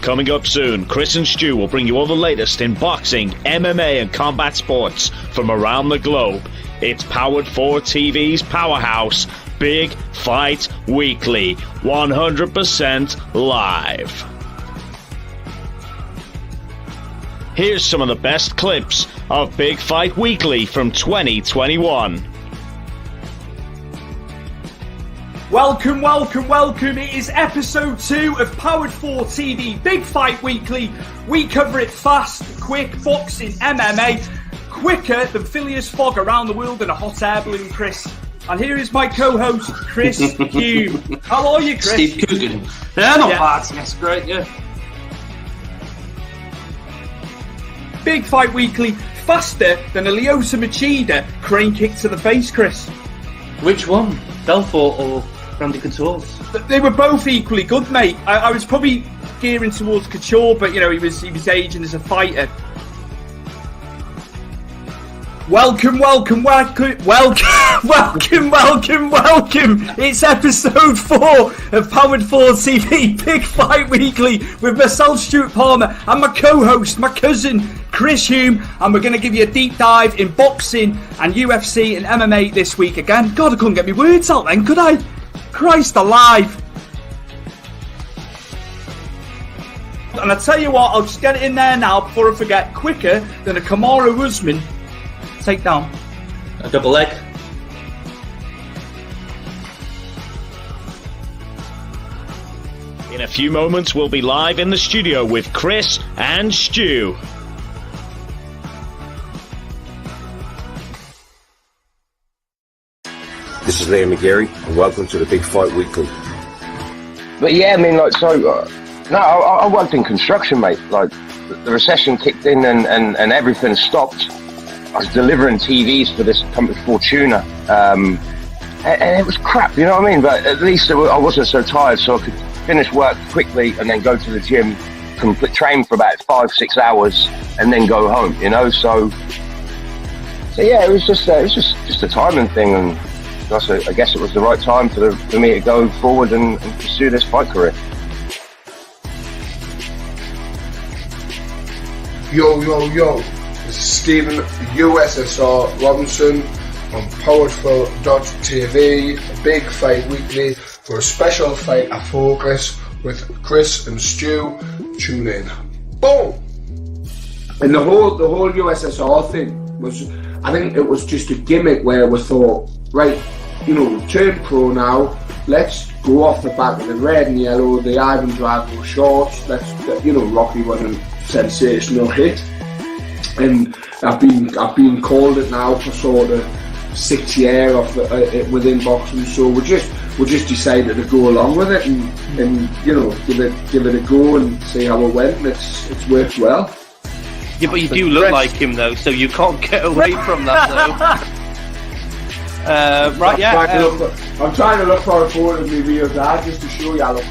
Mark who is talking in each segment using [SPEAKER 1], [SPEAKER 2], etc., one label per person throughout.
[SPEAKER 1] Coming up soon, Chris and Stu will bring you all the latest in boxing, MMA and combat sports from around the globe. It's Powered 4 TV's powerhouse, Big Fight Weekly, 100% live. Here's some of the best clips of Big Fight Weekly from 2021.
[SPEAKER 2] Welcome, welcome, welcome. It is episode 2 of Powered 4 TV Big Fight Weekly. We cover it fast, quick, boxing, MMA, quicker than Phileas Fogg around the world in a hot air balloon, Chris. And here is my co-host, Chris Hume. How are you, Chris?
[SPEAKER 3] Steve Coogan. Yeah, not bad. That's great, yeah.
[SPEAKER 2] Big Fight Weekly, faster than a Lyoto Machida crane kick to the face, Chris.
[SPEAKER 3] Which one? Belfort or Randy Couture?
[SPEAKER 2] They were both equally good, mate. I was probably gearing towards Couture, but you know he was aging as a fighter. Welcome. It's episode 4 of Powered 4 TV Big Fight Weekly with myself, Stuart Palmer, and my co-host, my cousin, Chris Hume, and we're going to give you a deep dive in boxing and UFC and MMA this week again. God, I couldn't get my words out then, could I? Christ alive. And I tell you what, I'll just get it in there now before I forget, quicker than a Kamaru Usman takedown.
[SPEAKER 3] A double leg.
[SPEAKER 1] In a few moments, we'll be live in the studio with Chris and Stu.
[SPEAKER 4] This is Liam McGarry, and welcome to the Big Fight Weekly.
[SPEAKER 5] But yeah, I mean, like, I worked in construction, mate. Like, the recession kicked in and everything stopped. I was delivering TVs for this company, Fortuna, and it was crap, you know what I mean? But at least I wasn't so tired, so I could finish work quickly and then go to the gym, train for about 5-6 hours, and then go home, you know? So yeah, it was just a timing thing, and I guess it was the right time for me to go forward and pursue this fight career.
[SPEAKER 6] Yo. This is Stephen USSR Robinson on Powered4.tv, Big Fight Weekly, for a special fight at Focus with Chris and Stu. Tune in. Boom!
[SPEAKER 7] And the whole USSR thing was, I think it was just a gimmick where we thought, right, you know, we've turned pro now, let's go off the back of the red and yellow, the Ivan Drago shorts, Rocky wasn't a sensational hit. And I've been called it now for sort of 6 years within boxing, so we just decided to go along with it and you know give it a go and see how it went. And it's worked well.
[SPEAKER 3] Yeah, but you do look like him though, so you can't get away from that though. Right, yeah.
[SPEAKER 7] I'm trying to look for a photo of my real dad just to show you I look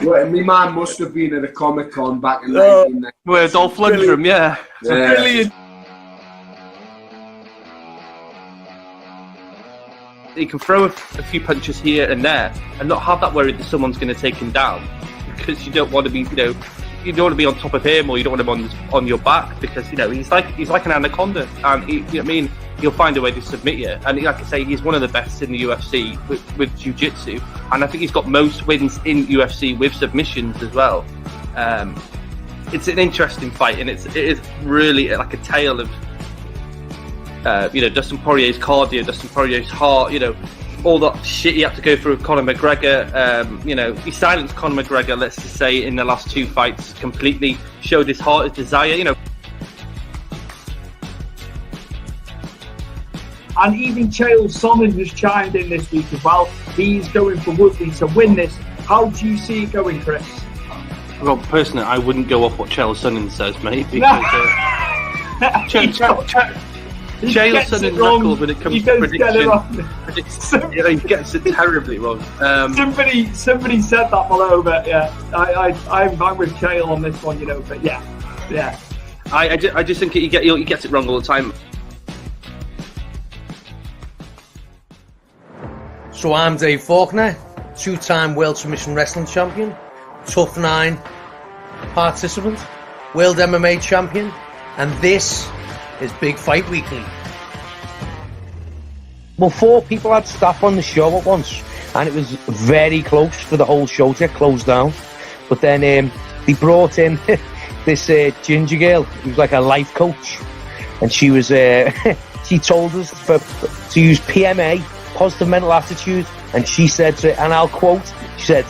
[SPEAKER 7] where my man must have been at a Comic Con back in 1990.
[SPEAKER 3] Where Dolph Lundgren, yeah.
[SPEAKER 2] Brilliant.
[SPEAKER 3] He can throw a few punches here and there and not have that worry that someone's going to take him down, because you don't want to be, you don't want to be on top of him, or you don't want him on your back, because he's like an anaconda, and you know what I mean, he'll find a way to submit you. And like I say, he's one of the best in the UFC with jiu-jitsu, and I think he's got most wins in UFC with submissions as well. It's an interesting fight, and it is really like a tale of Dustin Poirier's cardio, Dustin Poirier's heart, all that shit he had to go through with Conor McGregor. He silenced Conor McGregor, let's just say, in the last 2 fights completely, showed his heart, his desire,
[SPEAKER 2] And even Chael Sonnen has chimed in this week as well. He's going for Woodley to win this. How do you see it going, Chris?
[SPEAKER 3] Well, personally, I wouldn't go off what Chael Sonnen says, mate, because Chael Sonnen's record when it comes to prediction, he gets it terribly wrong.
[SPEAKER 2] Somebody said that below, but yeah, I'm with Chael on this one, but yeah.
[SPEAKER 3] I just think he gets it wrong all the time.
[SPEAKER 8] So I'm Dave Faulkner, two-time World Submission Wrestling Champion, Tough 9 participant, World MMA Champion, and this is Big Fight Weekly.
[SPEAKER 5] Well, 4 people had staff on the show at once, and it was very close for the whole show to get closed down. But then they brought in this ginger girl who was like a life coach, and she was she told us to use PMA, positive mental attitude, and she said and I'll quote, she said,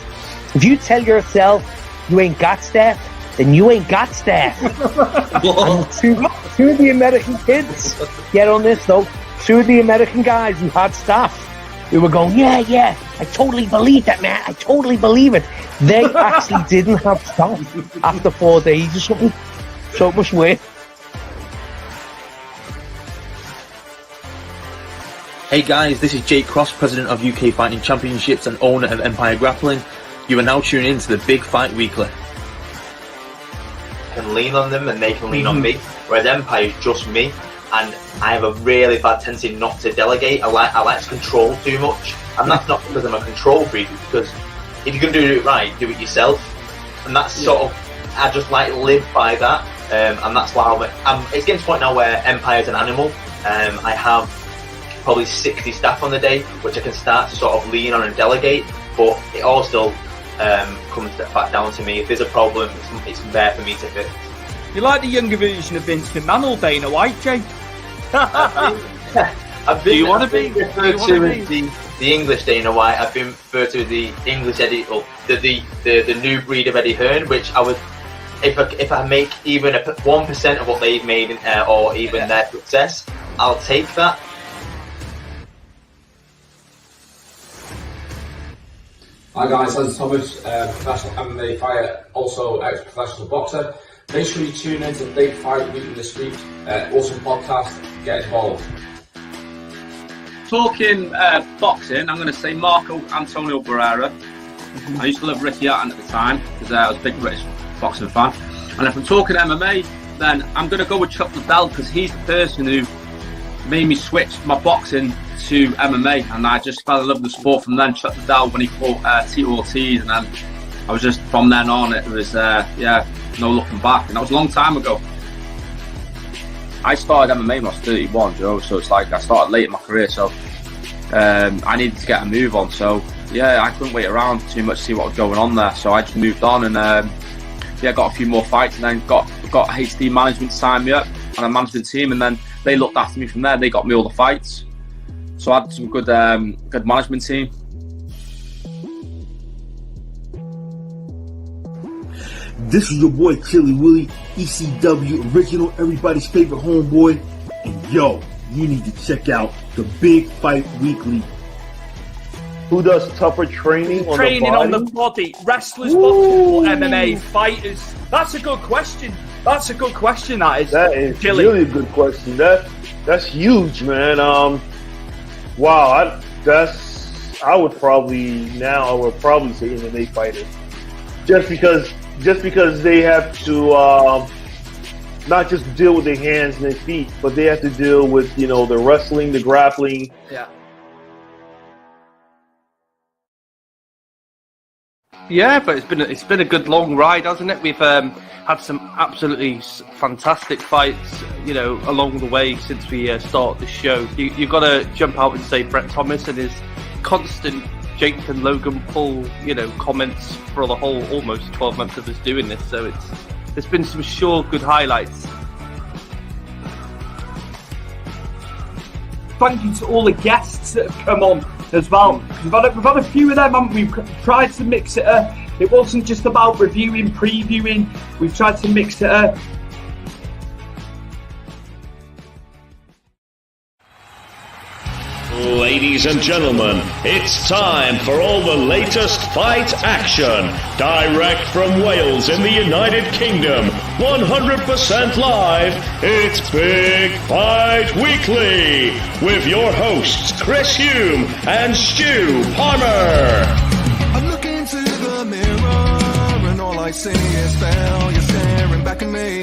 [SPEAKER 5] "If you tell yourself you ain't got staff, then you ain't got staff." And two of the American kids, get on this though, 2 of the American guys who had staff, who were going, yeah, I totally believe that, man, I totally believe it. They actually didn't have staff after 4 days or something. So it must work.
[SPEAKER 9] Hey guys, this is Jake Cross, President of UK Fighting Championships and owner of Empire Grappling. You are now tuning in to the Big Fight Weekly.
[SPEAKER 10] I can lean on them and they can lean on me, whereas Empire is just me, and I have a really bad tendency not to delegate. I like to control too much, and that's not because I'm a control freak, it's because if you're going to do it right, do it yourself, and that's sort of, I just like live by that, and that's why it's getting to the point now where Empire is an animal. I have probably 60 staff on the day, which I can start to sort of lean on and delegate, but it all still comes back down to me. If there's a problem, it's there for me to fix.
[SPEAKER 2] You're like the younger version of Vince McMahon or Dana White, Jay.
[SPEAKER 10] Do you want to be referred to as the English Dana White? I've been referred to as the English Eddie, or the new breed of Eddie Hearn, which I would, if I make even 1% of what they've made, or even their success, I'll take that.
[SPEAKER 11] Hi guys, this is Thomas, professional MMA fighter, also ex-professional boxer. Make sure you tune in to Big Fight Weekly this week. Awesome podcast, get involved.
[SPEAKER 3] Talking boxing, I'm going to say Marco Antonio Barrera. I used to love Ricky Hatton at the time because I was a big British boxing fan. And if I'm talking MMA, then I'm going to go with Chuck Liddell because he's the person who made me switch my boxing to MMA, and I just fell in love with the sport from then. Chuck Liddell when he fought Tito Ortiz, and then I was just, from then on, it was no looking back, and that was a long time ago. I started MMA when I was 31, Joe, so it's like I started late in my career, so I needed to get a move on, so yeah, I couldn't wait around too much to see what was going on there, so I just moved on, and got a few more fights, and then got HD management to sign me up, and a management team, and then they looked after me from there. They got me all the fights, so I had some good management team.
[SPEAKER 12] This is your boy Chili Willie, ECW original, everybody's favorite homeboy, and yo, you need to check out the Big Fight Weekly.
[SPEAKER 13] Who does tougher training
[SPEAKER 2] on the body? Wrestlers, boxers, or MMA fighters? That's a good question. That is.
[SPEAKER 13] That is really a good question. That's huge, man. Wow, I would probably say MMA fighters, just because they have to not just deal with their hands and their feet, but they have to deal with the wrestling, the grappling.
[SPEAKER 2] Yeah.
[SPEAKER 3] Yeah, but it's been a good long ride, hasn't it? We've had some absolutely fantastic fights, along the way since we started the show. You've got to jump out and say Brett Thomas and his constant Jake and Logan Paul, comments for the whole almost 12 months of us doing this. So there's been some sure good highlights.
[SPEAKER 2] Thank you to all the guests that have come on as well. We've had a few of them, haven't we? We've tried to mix it up. It wasn't just about reviewing, previewing. We've tried to mix it up.
[SPEAKER 1] Ladies and gentlemen, it's time for all the latest fight action. Direct from Wales in the United Kingdom, 100% live, it's Big Fight Weekly with your hosts Chris Hume and Stu Palmer.
[SPEAKER 14] I look into the mirror and all I see is failure staring back at me.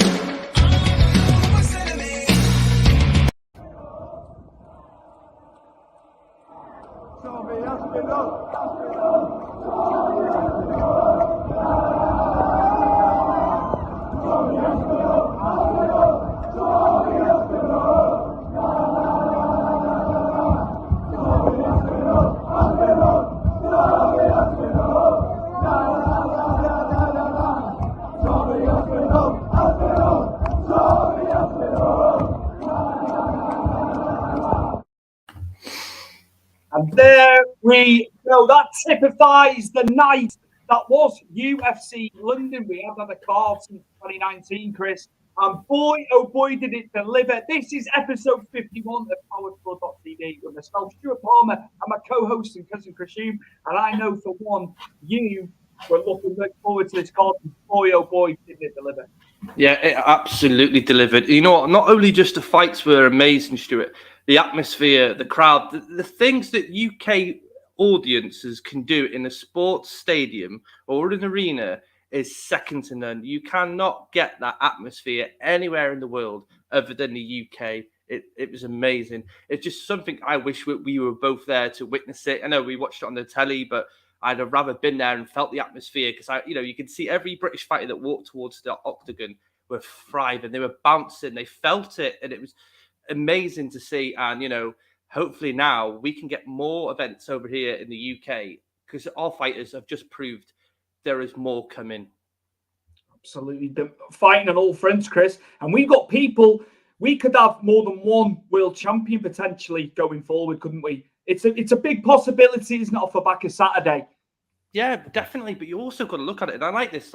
[SPEAKER 2] typifies the night that was UFC London. We have had a card since 2019, Chris. And boy, oh boy, did it deliver. This is episode 51 of PoweredFloor.tv with myself, Stuart Palmer, and my co-host and cousin Chris Hume. And I know for one, you were looking forward to this card. Boy, oh boy, did it deliver.
[SPEAKER 3] Yeah, it absolutely delivered. You know what? Not only just the fights were amazing, Stuart, the atmosphere, the crowd, the things that UK audiences can do in a sports stadium or an arena is second to none. You cannot get that atmosphere anywhere in the world other than the UK. It was amazing. It's just something I wish we were both there to witness it. I know we watched it on the telly, but I'd have rather been there and felt the atmosphere because you could see every British fighter that walked towards the octagon were thriving. They were bouncing. They felt it, and it was amazing to see. And hopefully now we can get more events over here in the UK because our fighters have just proved there is more coming.
[SPEAKER 2] Absolutely. Fighting on all fronts, Chris. And we've got people, we could have more than one world champion potentially going forward, couldn't we? It's a big possibility, isn't it, off the back of Saturday? Yeah,
[SPEAKER 3] definitely. But you also got to look at it. And I like this,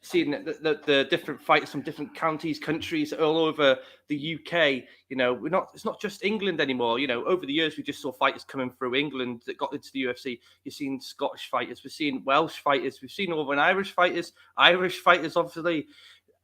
[SPEAKER 3] seeing the different fighters from different counties, countries all over the UK. It's not just England anymore. Over the years, we just saw fighters coming through England that got into the UFC. You've seen Scottish fighters, we've seen Welsh fighters, we've seen Northern Irish fighters, obviously.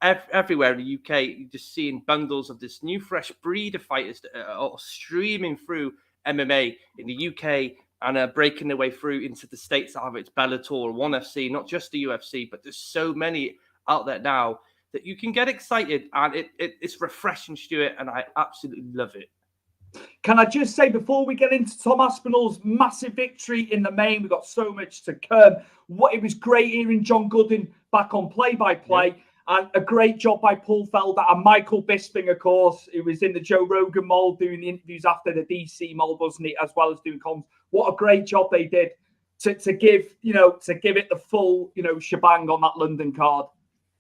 [SPEAKER 3] Everywhere in the UK, you're just seeing bundles of this new fresh breed of fighters that are streaming through MMA in the UK and are breaking their way through into the States, either it's Bellator or ONE FC, not just the UFC, but there's so many out there now that you can get excited, and it's refreshing, Stuart, and I absolutely love it.
[SPEAKER 2] Can I just say, before we get into Tom Aspinall's massive victory in the main, we've got so much to come. It was great hearing John Gooden back on play-by-play. Yeah. And a great job by Paul Felder and Michael Bisping, of course. It was in the Joe Rogan mold doing the interviews after the DC mold, wasn't it? As well as doing comms. What a great job they did to give it the full, shebang on that London card.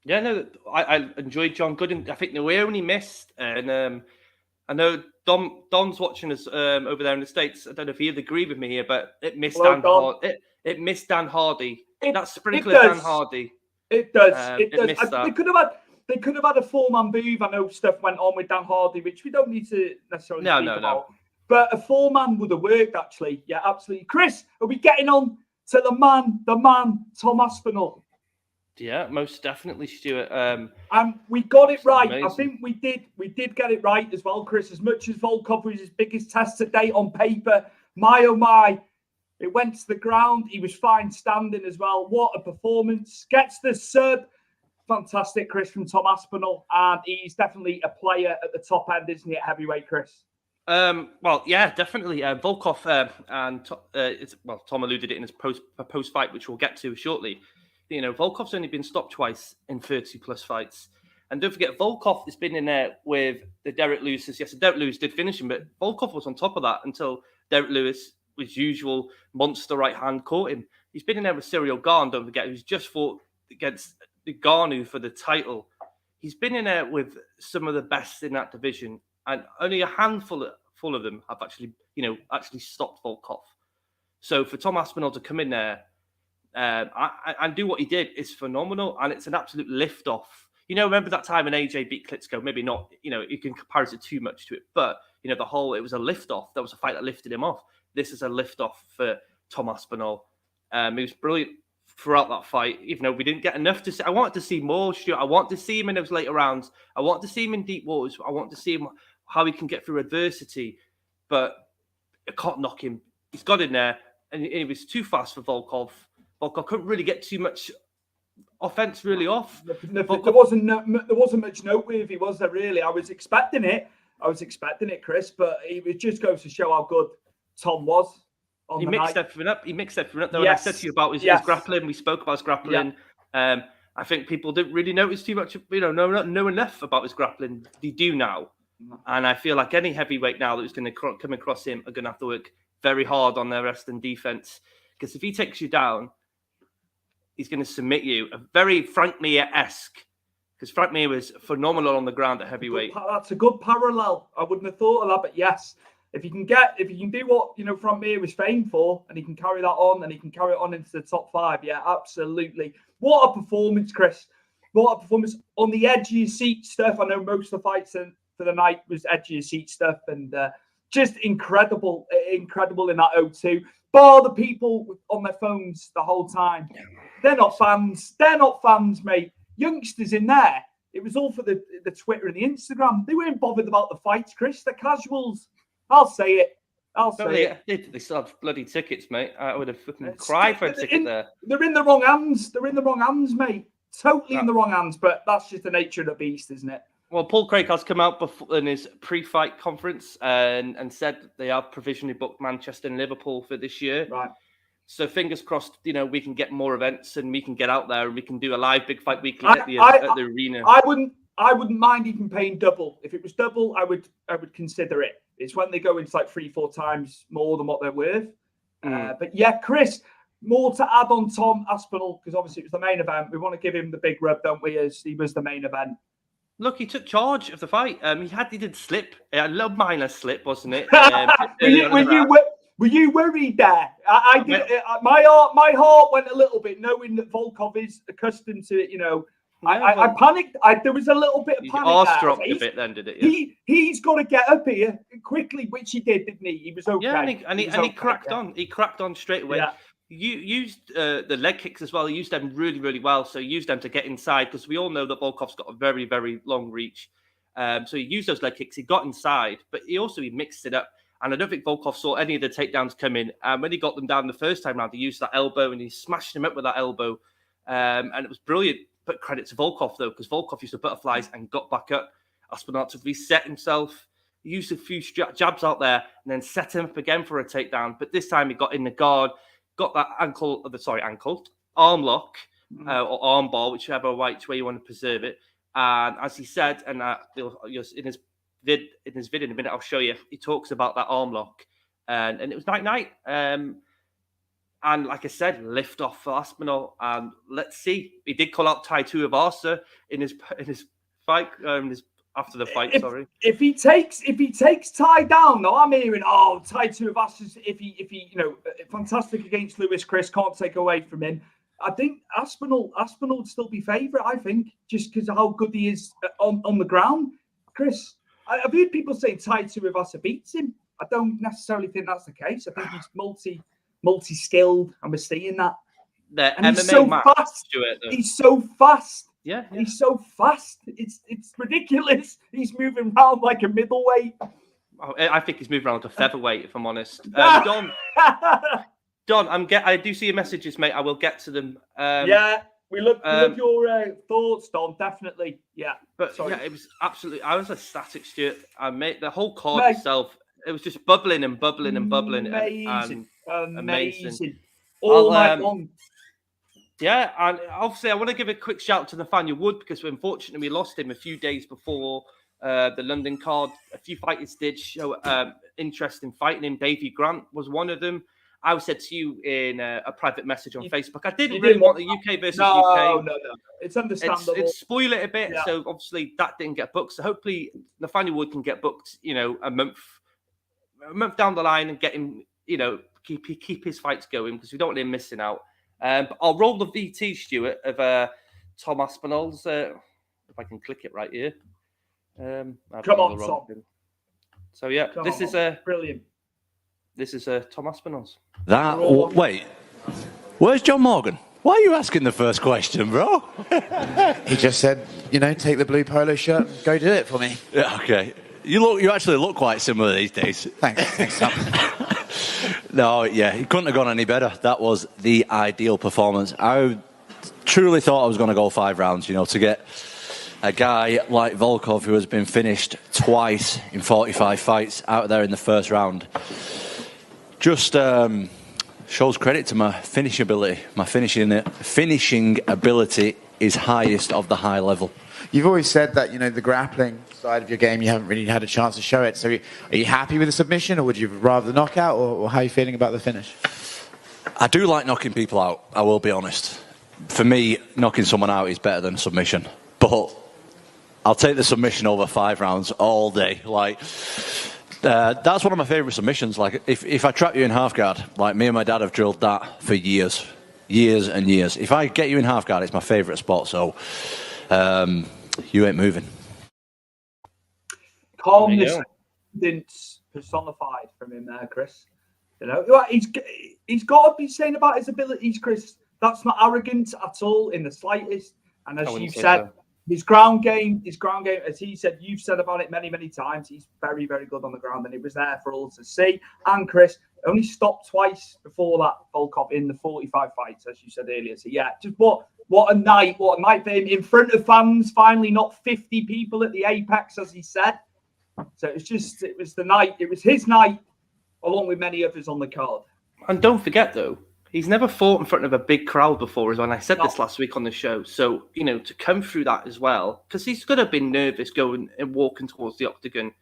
[SPEAKER 3] Yeah, no, I enjoyed John Gooden. I think the way only missed, and I know Don's watching us over there in the States. I don't know if he'd agree with me here, but it missed it missed Dan Hardy. That sprinkler Dan Hardy.
[SPEAKER 2] It does. It does. They could have had a four-man move. I know stuff went on with Dan Hardy, which we don't need to necessarily speak about. But a four-man would have worked, actually. Yeah, absolutely. Chris, are we getting on to the man, Tom Aspinall?
[SPEAKER 3] Yeah, most definitely, Stuart.
[SPEAKER 2] And we got it right.
[SPEAKER 3] Amazing.
[SPEAKER 2] I think we did get it right as well, Chris. As much as Volkov was his biggest test to date on paper, my oh my. It went to the ground. He was fine standing as well. What a performance. Gets the sub. Fantastic, Chris, from Tom Aspinall. And he's definitely a player at the top end, isn't he, at heavyweight, Chris?
[SPEAKER 3] Well, yeah, definitely. Volkov and Tom alluded it in his post-fight, which we'll get to shortly. Volkov's only been stopped twice in 30-plus fights. And don't forget, Volkov has been in there with the Derek Lewis's. Yes, Derek Lewis did finish him, but Volkov was on top of that until Derek Lewis, his usual monster right hand, caught him. He's been in there with Cyril Gane, don't forget, who's just fought against Ngannou for the title. He's been in there with some of the best in that division, and only a handful of them have actually stopped Volkov. So for Tom Aspinall to come in there and do what he did is phenomenal, and it's an absolute lift off. Remember that time when AJ beat Klitschko? Maybe not, you can compare it too much to it, but it was a lift off. That was a fight that lifted him off. This is a lift-off for Tom Aspinall. He was brilliant throughout that fight, even though we didn't get enough to see. I wanted to see more, Stuart. I want to see him in those later rounds. I want to see him in deep waters. I want to see him how he can get through adversity. But I can't knock him. He's got in there, and it was too fast for Volkov. Volkov couldn't really get too much offense really off.
[SPEAKER 2] There wasn't much noteworthy, was there, really? I was expecting it, Chris, but it just goes to show how good Tom was.
[SPEAKER 3] He mixed everything up. Though. Yes. And I said to you about his grappling. We spoke about his grappling. Yeah. I think people didn't really notice too much, know enough about his grappling. They do now. And I feel like any heavyweight now that's going to come across him are going to have to work very hard on their wrestling defense. Because if he takes you down, he's going to submit you. A very Frank Mir-esque. Because Frank Mir was phenomenal on the ground at heavyweight.
[SPEAKER 2] That's a good parallel. I wouldn't have thought of that, but yes. If he can do what Frank Mir was famed for, and he can carry that on, and he can carry it on into the top 5, yeah, absolutely. What a performance, Chris! What a performance on the edge of your seat stuff. I know most of the fights for the night was edge of your seat stuff, and just incredible in that O2. Bar the people on their phones the whole time. They're not fans. They're not fans, mate. Youngsters in there. It was all for the Twitter and the Instagram. They weren't bothered about the fights, Chris. They're casuals. I'll say it.
[SPEAKER 3] They still have bloody tickets, mate. I would have fucking cried for a ticket there.
[SPEAKER 2] They're in the wrong hands. They're in the wrong hands, mate. Totally in the wrong hands, but that's just the nature of the beast, isn't it?
[SPEAKER 3] Well, Paul Craig has come out in his pre-fight conference and said they have provisionally booked Manchester and Liverpool for this year.
[SPEAKER 2] Right.
[SPEAKER 3] So fingers crossed, we can get more events and we can get out there and we can do a live Big Fight Weekly at the arena.
[SPEAKER 2] I wouldn't mind even paying double. If it was double, I would consider it. It's when they go into like 3-4 times more than what they're worth. But yeah, Chris, more to add on Tom Aspinall, because obviously it was the main event. We want to give him the big rub, don't we, as he was the main event.
[SPEAKER 3] Look, he took charge of the fight. He did slip. A little minor slip, wasn't it?
[SPEAKER 2] Were you worried there? I did. My heart went a little bit, knowing that Volkov is accustomed to it. I panicked. There was a little bit of panic.
[SPEAKER 3] Arse dropped a bit then, did it? Yeah.
[SPEAKER 2] He's got to get up here quickly, which he did, didn't he? He was okay.
[SPEAKER 3] Yeah, and he cracked on. He cracked on straight away. Yeah. You used the leg kicks as well. He used them really, really well. So he used them to get inside, because we all know that Volkov's got a very, very long reach. So he used those leg kicks. He got inside, but he mixed it up. And I don't think Volkov saw any of the takedowns come in. When he got them down the first time round, he used that elbow and he smashed him up with that elbow. And it was brilliant. But credit to Volkov, though, because Volkov used the butterflies and got back up. Aspinall to reset himself. He used a few jabs out there and then set him up again for a takedown. But this time he got in the guard, got that arm lock or arm ball, whichever way you want to preserve it. And as he said, and in his vid in a minute, I'll show you, he talks about that arm lock. And it was night. And like I said, lift off for Aspinall. And let's see. He did call out Tai Tuivasa in his fight, after the fight.
[SPEAKER 2] If he takes Tai down, though, I'm hearing, Tai Tuivasa's if he fantastic against Lewis. Chris can't take away from him. I think Aspinall would still be favourite. I think just because of how good he is on the ground. Chris, I've heard people say Tai Tuivasa beats him. I don't necessarily think that's the case. I think he's multi-skilled, and we're seeing that.
[SPEAKER 3] And
[SPEAKER 2] he's so fast. He's so fast.
[SPEAKER 3] Yeah,
[SPEAKER 2] he's so fast. It's ridiculous. He's moving around like a middleweight.
[SPEAKER 3] I think he's moving around like a featherweight, if I'm honest. Don, I do see your messages, mate. I will get to them.
[SPEAKER 2] We love your thoughts, Don. Definitely, yeah.
[SPEAKER 3] But it was absolutely. I was ecstatic, Stuart. Mate, the whole card itself, it was just bubbling and bubbling and bubbling. Amazing.
[SPEAKER 2] All night long.
[SPEAKER 3] Yeah, and obviously I want to give a quick shout out to Nathaniel Wood, because unfortunately we lost him a few days before the London card. A few fighters did show interest in fighting him. Davey Grant was one of them. I said to you in a private message on Facebook, I didn't really want the UK versus UK.
[SPEAKER 2] No. It's understandable.
[SPEAKER 3] It's spoil it a bit, so obviously that didn't get booked. So hopefully Nathaniel Wood can get booked, a month down the line and get him, keep his fights going, because we don't want him missing out. But I'll roll the VT, Stuart, of Tom Aspinall's. If I can click it right here.
[SPEAKER 2] Come on, Tom.
[SPEAKER 3] So yeah, this is
[SPEAKER 2] brilliant.
[SPEAKER 3] This is Tom Aspinall's.
[SPEAKER 15] Wait, where's John Morgan? Why are you asking the first question, bro?
[SPEAKER 16] He just said, take the blue polo shirt and go do it for me.
[SPEAKER 15] Yeah, okay. You actually look quite similar these days.
[SPEAKER 16] Thanks, Tom.
[SPEAKER 15] No, yeah, he couldn't have gone any better. That was the ideal performance. I truly thought I was going to go 5 rounds, to get a guy like Volkov, who has been finished twice in 45 fights, out there in the first round. Just shows credit to my finishing ability. My finishing ability is highest of the high level.
[SPEAKER 16] You've always said that, the grappling side of your game, you haven't really had a chance to show it. So are you happy with the submission, or would you rather the knockout, or how are you feeling about the finish?
[SPEAKER 15] I do like knocking people out, I will be honest. For me, knocking someone out is better than submission. But I'll take the submission over 5 rounds all day. That's one of my favourite submissions. Like, if I trap you in half guard, like me and my dad have drilled that for years and years. If I get you in half guard, it's my favourite spot. So you ain't moving.
[SPEAKER 2] Calmness, personified from him there, Chris. You know, he's got to be saying about his abilities, Chris. That's not arrogant at all in the slightest. And as you've said, his ground game, as he said, you've said about it many, many times. He's very, very good on the ground, and it was there for all to see. And Chris only stopped twice before that, Volkov, in the 45 fights, as you said earlier. So yeah, just what a night for him in front of fans. Finally, not 50 people at the Apex, as he said. So it was the night. It was his night, along with many others on the card.
[SPEAKER 3] And don't forget, though, he's never fought in front of a big crowd before, as well. And I said this last week on the show. So, you know, to come through that as well, because he's going to have been nervous going and walking towards the octagon.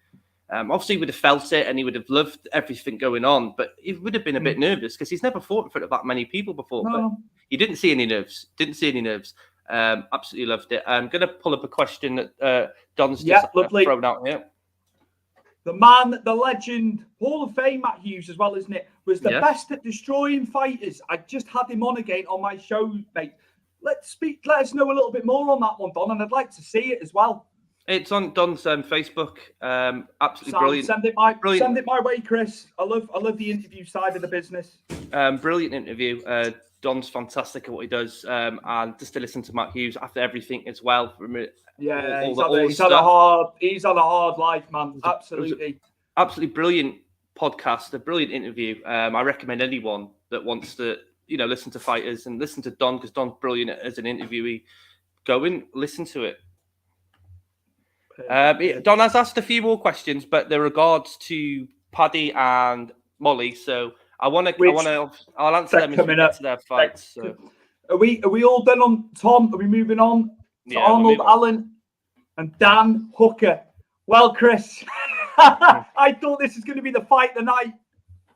[SPEAKER 3] Obviously, he would have felt it and he would have loved everything going on, but he would have been a bit nervous because he's never fought in front of that many people before. No. But he didn't see any nerves. Absolutely loved it. I'm going to pull up a question that Don's just thrown out here.
[SPEAKER 2] The man, the legend, Hall of Fame, Matt Hughes as well, isn't it? Was the best at destroying fighters. I just had him on again on my show, mate. Let us know a little bit more on that one, Don, and I'd like to see it as well.
[SPEAKER 3] It's on Don's Facebook. Absolutely brilliant.
[SPEAKER 2] Send it my way, Chris. I love the interview side of the business.
[SPEAKER 3] Brilliant interview. Don's fantastic at what he does, and just to listen to Matt Hughes after everything as well.
[SPEAKER 2] Yeah, he's had a hard life, man. Absolutely.
[SPEAKER 3] Absolutely brilliant podcast, a brilliant interview. I recommend anyone that wants to, listen to fighters and listen to Don, because Don's brilliant as an interviewee. Go and listen to it. Don has asked a few more questions, but they're regards to Paddy and Molly. So I'll answer them as we get to their fights. So.
[SPEAKER 2] Are we all done on Tom? Are we moving on to Arnold Allen and Dan Hooker? Well, Chris, I thought this was going to be the fight the night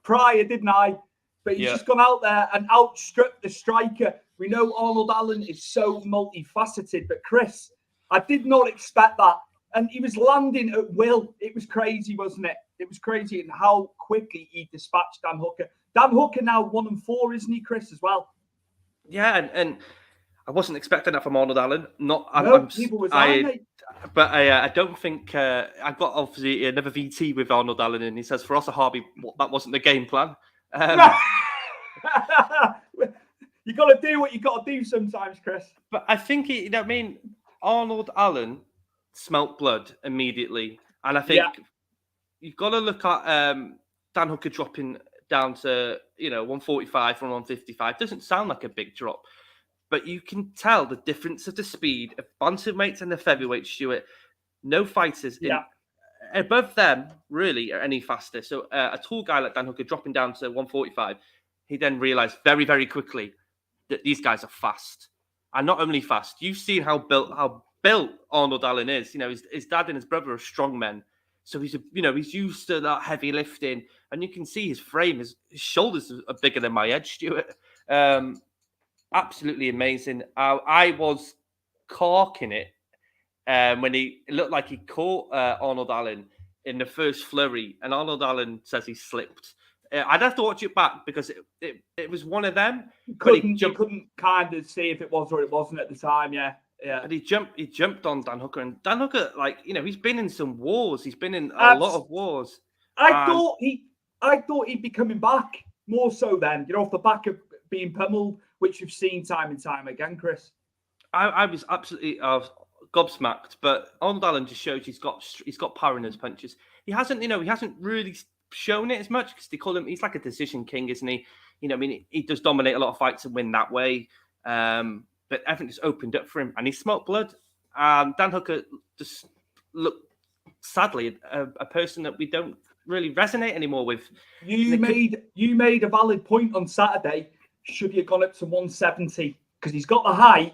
[SPEAKER 2] prior, didn't I? But he's just gone out there and outstripped the striker. We know Arnold Allen is so multifaceted, but Chris, I did not expect that. And he was landing at will. It was crazy, wasn't it? It was crazy in how quickly he dispatched Dan Hooker. Dan Hooker now 1-4, isn't he, Chris, as well?
[SPEAKER 3] Yeah, and I wasn't expecting that from Arnold Allen. But I don't think I've got obviously another VT with Arnold Allen, and he says for us a hobby that wasn't the game plan.
[SPEAKER 2] You got to do what you got to do sometimes, Chris.
[SPEAKER 3] But I think Arnold Allen smelt blood immediately, and I think you've got to look at Dan Hooker dropping down to 145 from 155. Doesn't sound like a big drop, but you can tell the difference of the speed of bantamweights and the featherweight. Stuart, no fighters above them really are any faster. So a tall guy like Dan Hooker dropping down to 145, he then realised very, very quickly that these guys are fast, and not only fast. You've seen how built Arnold Allen is. His dad and his brother are strong men. So he's used to that heavy lifting, and you can see his frame, his shoulders are bigger than my head, Stuart. Absolutely amazing. I was corking it when it looked like he caught Arnold Allen in the first flurry, and Arnold Allen says he slipped. I'd have to watch it back because it was one of them.
[SPEAKER 2] You couldn't kind of see if it was or it wasn't at the time, yeah.
[SPEAKER 3] And he jumped on Dan Hooker, and Dan Hooker, he's been in some wars. He's been in a lot of wars.
[SPEAKER 2] I thought he'd be coming back more so then, off the back of being pummeled, which we've seen time and time again, Chris.
[SPEAKER 3] I was absolutely gobsmacked, but Arnold Allen just shows he's got power in his punches. He hasn't really shown it as much because they call him, he's like a decision king, isn't he? He does dominate a lot of fights and win that way. But everything just opened up for him, and he smelt blood. Dan Hooker just looked, sadly, a person that we don't really resonate anymore with.
[SPEAKER 2] You made a valid point on Saturday. Should he have gone up to 170 because he's got the height?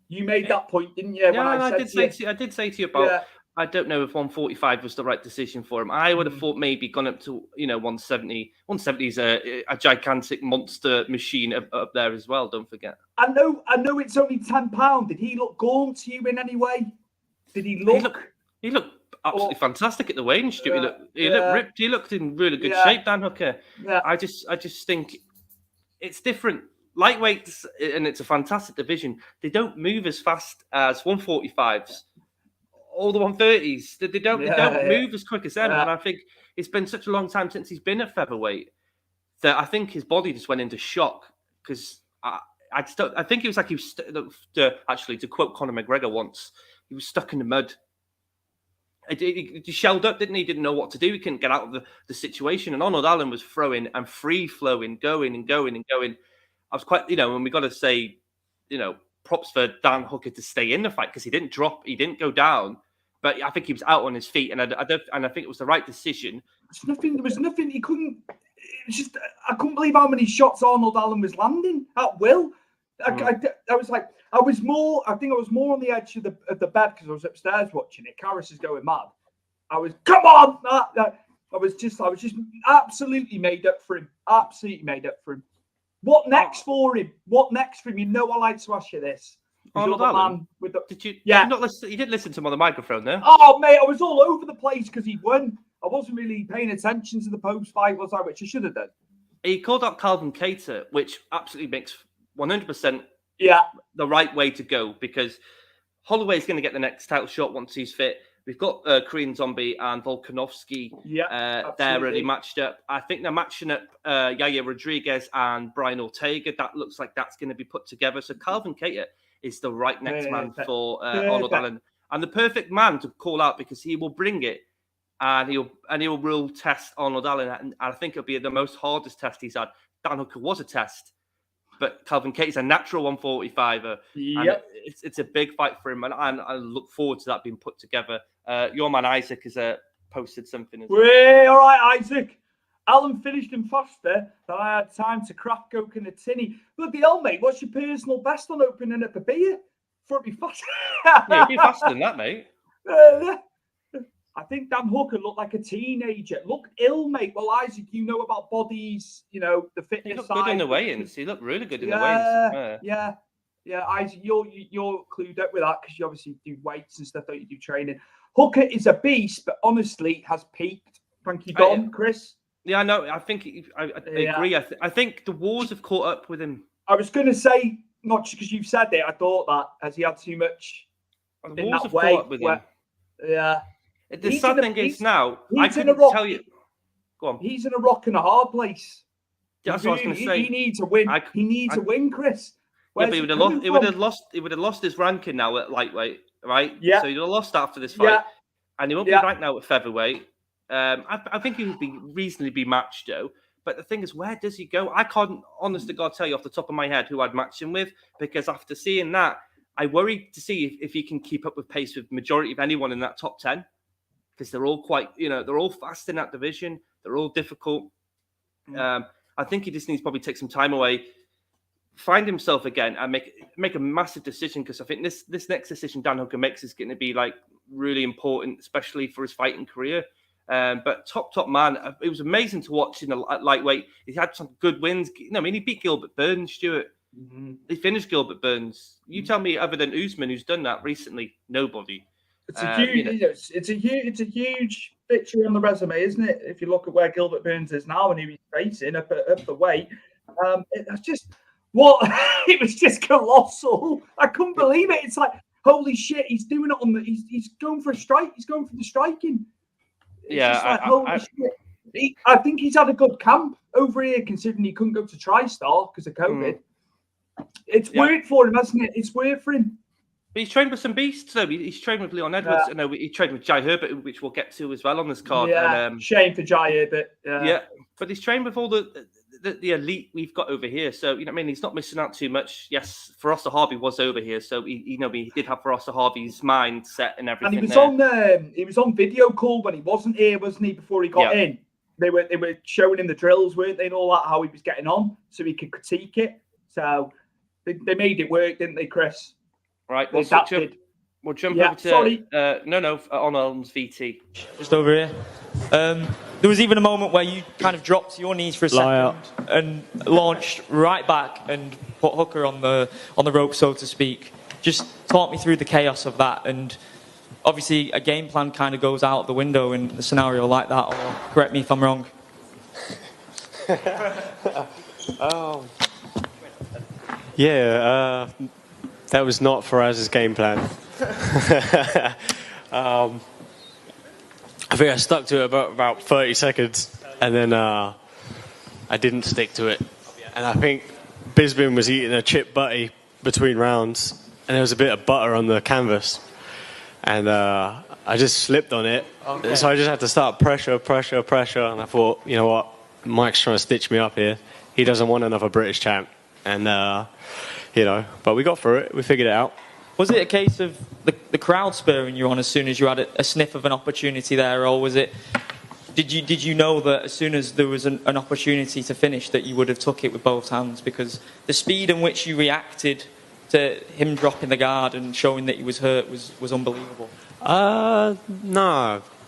[SPEAKER 2] You made that point, didn't you?
[SPEAKER 3] I did say to you about. Yeah. I don't know if 145 was the right decision for him. I would have thought maybe gone up to 170. 170 is a gigantic monster machine up there as well. Don't forget.
[SPEAKER 2] I know it's only £10. Did he look gaunt to you in any way? Did he look?
[SPEAKER 3] He looked absolutely fantastic at the weigh-in, Stu. He looked ripped. He looked in really good shape, Dan Hooker.
[SPEAKER 2] Yeah.
[SPEAKER 3] I just think it's different. Lightweights, and it's a fantastic division. They don't move as fast as 145s. All the 130s, they don't move as quick as them. And I think it's been such a long time since he's been at featherweight that I think his body just went into shock because I think he was like he was actually, to quote Conor McGregor once, he was stuck in the mud. He shelled up, didn't he? Didn't know what to do. He couldn't get out of the situation. And Arnold Allen was throwing and free flowing, going and going and going. I was quite, and we got to say, props for Dan Hooker to stay in the fight because he didn't drop, he didn't go down, but I think he was out on his feet, and I think it was the right decision.
[SPEAKER 2] There was nothing. He couldn't. It was just, I couldn't believe how many shots Arnold Allen was landing at will. I was like, I think I was more on the edge of the bed because I was upstairs watching it. Karis is going mad. I was, come on! I was just absolutely made up for him. Absolutely made up for him. What next for him? What next for him? I like to ask you this.
[SPEAKER 3] Arnold Allen? Did you?
[SPEAKER 2] Yeah.
[SPEAKER 3] You didn't listen to him on the microphone, there.
[SPEAKER 2] Oh, mate, I was all over the place because he won. I wasn't really paying attention to the post-fight, was I? Which I should have done.
[SPEAKER 3] He called out Calvin Kattar, which absolutely makes 100% the right way to go because Holloway's going to get the next title shot once he's fit. We've got Korean Zombie and Volkanovski there really matched up. I think they're matching up Yair Rodriguez and Brian Ortega. That looks like that's going to be put together. So Calvin Kattar is the right next man for Arnold Allen. And the perfect man to call out because he will bring it and he'll real test Arnold Allen. And I think it'll be the most hardest test he's had. Dan Hooker was a test, but Calvin Kattar's a natural 145er.
[SPEAKER 2] Yep.
[SPEAKER 3] And it's a big fight for him. And I look forward to that being put together. Your man Isaac has posted something as well.
[SPEAKER 2] All right, Isaac. Alan finished him faster than I had time to crack Coke in a tinny. Bloody hell, mate, what's your personal best on opening up a beer? For it be faster.
[SPEAKER 3] It'd be faster than that, mate.
[SPEAKER 2] I think Dan Hooker looked like a teenager. Looked ill, mate. Well, Isaac, you know about bodies, the fitness
[SPEAKER 3] he looked
[SPEAKER 2] side.
[SPEAKER 3] good in the weigh-ins. He looked really good in the weigh-ins.
[SPEAKER 2] Yeah, Isaac, you're clued up with that because you obviously do weights and stuff, don't you? Do training. Hooker is a beast, but honestly has peaked. Thank you, Don, Chris.
[SPEAKER 3] Yeah, I know. I think I agree. I think the wars have caught up with him.
[SPEAKER 2] I was going to say, not just because you've said it, I thought that as he had too much
[SPEAKER 3] the
[SPEAKER 2] in
[SPEAKER 3] wars
[SPEAKER 2] that
[SPEAKER 3] have
[SPEAKER 2] way.
[SPEAKER 3] caught up with him.
[SPEAKER 2] Yeah.
[SPEAKER 3] The sad thing is now, I couldn't tell you. Go on.
[SPEAKER 2] He's in a rock and a hard place.
[SPEAKER 3] That's what I was going to say.
[SPEAKER 2] He needs a win. He needs a win, Chris.
[SPEAKER 3] Yeah, but he would have lost his ranking now at lightweight, right?
[SPEAKER 2] Yeah.
[SPEAKER 3] So he'd have lost after this fight, and he won't be right now at featherweight. I think he would be reasonably matched though. But the thing is, where does he go? I can't, honest to God, tell you off the top of my head who I'd match him with because after seeing that, I worry to see if he can keep up with pace with majority of anyone in that top 10 because they're all quite, they're all fast in that division. They're all difficult. I think he just needs to probably take some time away, find himself again, and make a massive decision because I think this next decision Dan Hooker makes is going to be like really important, especially for his fighting career. But top man, it was amazing to watch in at lightweight. He had some good wins. He beat Gilbert Burns, Stuart. Mm-hmm. He finished Gilbert Burns. You tell me, other than Usman, who's done that recently, nobody.
[SPEAKER 2] It's a huge, it's a huge victory on the resume, isn't it? If you look at where Gilbert Burns is now and who he's facing up the weight, it's just it was just colossal. I couldn't believe it. It's like holy shit, he's doing it on the. He's going for a strike. He's going for the striking. It's I think he's had a good camp over here, considering he couldn't go to TriStar because of COVID. It's worked for him, hasn't it? It's worked for him.
[SPEAKER 3] But he's trained with some beasts, though. He's trained with Leon Edwards. I know he trained with Jai Herbert, which we'll get to as well on this card.
[SPEAKER 2] Yeah,
[SPEAKER 3] and,
[SPEAKER 2] shame for Jai Herbert.
[SPEAKER 3] Yeah, but he's trained with all the elite we've got over here. So, he's not missing out too much. Yes, Farosa Harvey was over here. So, he did have Farosa Harvey's mindset and everything.
[SPEAKER 2] And he was on video call when he wasn't here, wasn't he, before he got in? They were showing him the drills, weren't they, and all that, how he was getting on, so he could critique it. So, they made it work, didn't they, Chris?
[SPEAKER 3] Right, we'll jump over to Arnold's VT.
[SPEAKER 17] Just over here. There was even a moment where you kind of dropped to your knees for a second and launched right back and put Hooker on the rope, so to speak. Just talk me through the chaos of that and obviously a game plan kind of goes out the window in a scenario like that, or correct me if I'm wrong.
[SPEAKER 18] That was not Faraz's game plan. I think I stuck to it about 30 seconds, and then I didn't stick to it. And I think Bisbin was eating a chip butty between rounds, and there was a bit of butter on the canvas, and I just slipped on it. Okay. So I just had to start pressure, and I thought, you know what, Mike's trying to stitch me up here. He doesn't want another British champ, and but we got through it. We figured it out.
[SPEAKER 17] Was it a case of the crowd spurring you on as soon as you had a sniff of an opportunity there, or was it? Did you know that as soon as there was an opportunity to finish that you would have took it with both hands? Because the speed in which you reacted to him dropping the guard and showing that he was hurt was unbelievable.
[SPEAKER 18] No,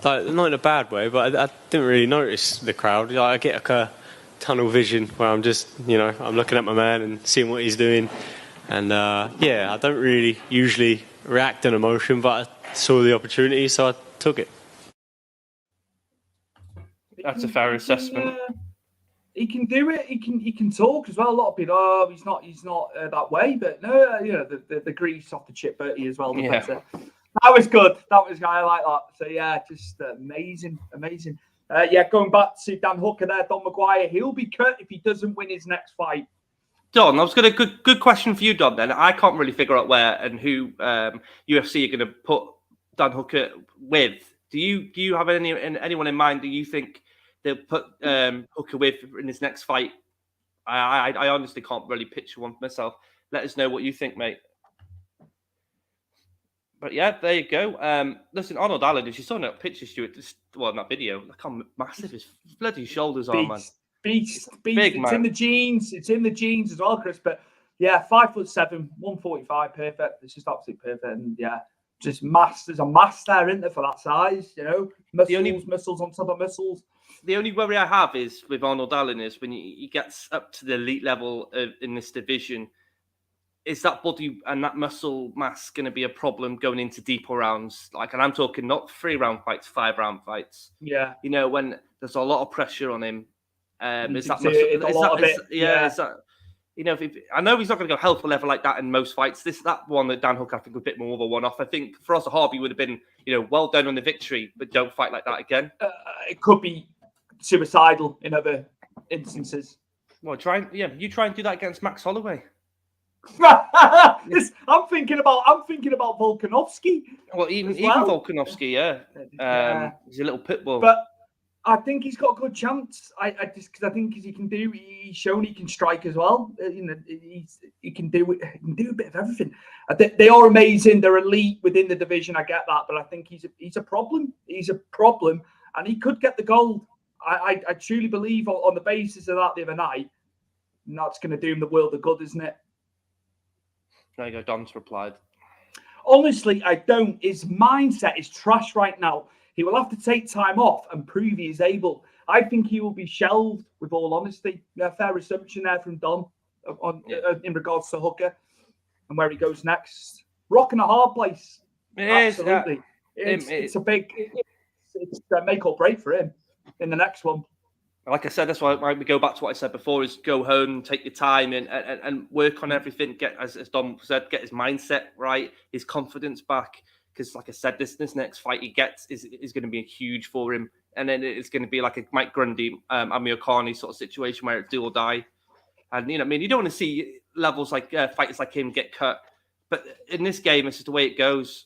[SPEAKER 18] not in a bad way, but I didn't really notice the crowd. I get like a tunnel vision where I'm just, I'm looking at my man and seeing what he's doing. And I don't really usually react in emotion, but I saw the opportunity, so I took it.
[SPEAKER 3] That's a fair assessment.
[SPEAKER 2] He can do it. He can talk as well. A lot of people, he's not that way, but no, the grease off the chip Bertie as well.
[SPEAKER 3] Yeah.
[SPEAKER 2] That was good. I like that. So yeah, just amazing. Going back to Dan Hooker there, Don Maguire, he'll be cut if he doesn't win his next fight.
[SPEAKER 3] Don, I was going to good question for you, Don. Then I can't really figure out where and who UFC are going to put Dan Hooker with. Do you have anyone in mind? Do you think they'll put Hooker with in his next fight? I honestly can't really picture one for myself. Let us know what you think, mate. But yeah, there you go. Listen, Arnold Allen, if you saw that picture, Stuart, in that video, look how massive his bloody shoulders are, man.
[SPEAKER 2] Beast.
[SPEAKER 3] Big,
[SPEAKER 2] it's
[SPEAKER 3] man.
[SPEAKER 2] in the genes. It's in the genes as well, Chris. But yeah, 5'7", 145, perfect. It's just absolutely perfect. And yeah, just mass. There's a mass there, isn't there, for that size? Muscles on top of muscles.
[SPEAKER 3] The only worry I have is with Arnold Allen is when he gets up to the elite level in this division, is that body and that muscle mass going to be a problem going into deeper rounds? And I'm talking not 3-round fights, 5-round fights.
[SPEAKER 2] Yeah.
[SPEAKER 3] When there's a lot of pressure on him. Is that I know he's not going to go hell for leather like that in most fights. That one that Dan Hooker, I think, was a bit more of a one-off. I think for us, Harvey would have been, well done on the victory, but don't fight like that again.
[SPEAKER 2] It could be suicidal in other instances.
[SPEAKER 3] Well, you try and do that against Max Holloway.
[SPEAKER 2] I'm thinking about Volkanovski.
[SPEAKER 3] Well, even Volkanovski, yeah. He's a little pit bull.
[SPEAKER 2] But I think he's got a good chance. I think he's shown he can strike as well. He can do it. He can do a bit of everything. They are amazing. They're elite within the division. I get that, but I think he's a problem. He's a problem, and he could get the gold. I truly believe on the basis of that the other night. And that's going to do him the world of good, isn't it?
[SPEAKER 3] There you go. Dom's replied.
[SPEAKER 2] Honestly, I don't. His mindset is trash right now. He will have to take time off and prove he is able. I think he will be shelved, with all honesty. Fair assumption there from Don in regards to Hooker and where he goes next. Rock and a hard place. Absolutely. It's a make or break for him in the next one.
[SPEAKER 3] Like I said, that's why we go back to what I said before: is go home, take your time, and work on everything. Get, as Dom said, get his mindset right, his confidence back. Because, like I said, this next fight he gets is going to be huge for him, and then it's going to be like a Mike Grundy, Amir Khani sort of situation where it's do or die. And you don't want to see levels like fighters like him get cut, but in this game, it's just the way it goes.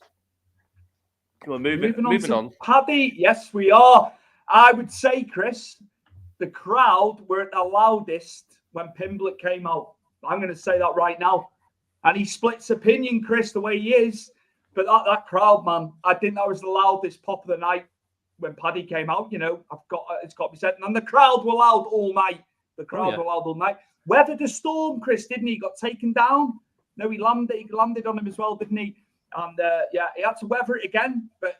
[SPEAKER 3] Come on, moving on.
[SPEAKER 2] Paddy, yes, we are. I would say, Chris, the crowd were at the loudest when Pimblett came out. I'm going to say that right now. And he splits opinion, Chris, the way he is. But that crowd, man, I think that was the loudest pop of the night when Paddy came out. It's got to be said. And the crowd were loud all night. The crowd were loud all night. Weathered the storm, Chris, didn't he? He got taken down. No, he landed on him as well, didn't he? And he had to weather it again. But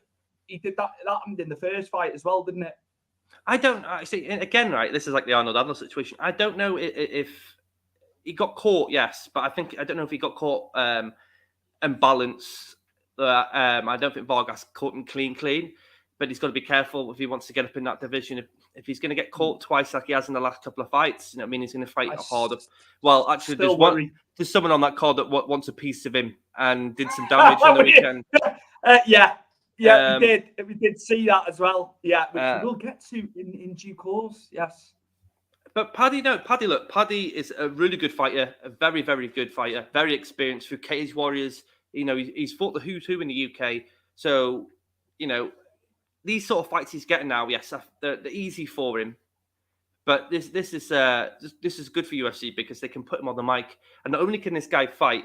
[SPEAKER 2] he did that. That happened in the first fight as well, didn't it?
[SPEAKER 3] I don't see again. Right, this is like the Arnold Adler situation. I don't know if he got caught. Yes, but I don't know if he got caught unbalanced. I don't think Vargas caught him clean. But he's got to be careful if he wants to get up in that division. If he's going to get caught twice like he has in the last couple of fights, you know what I mean? He's going to fight harder. Well, actually, there's someone on that card that wants a piece of him and did some damage on the weekend.
[SPEAKER 2] We did see that as well. Yeah, which we'll get to in due course. Yes.
[SPEAKER 3] But Paddy, is a really good fighter, a very, very good fighter, very experienced through Cage Warriors. You know, he's fought the who's who in the UK. So, you know, these sort of fights he's getting now, yes, they're easy for him. But this is good for UFC because they can put him on the mic. And not only can this guy fight,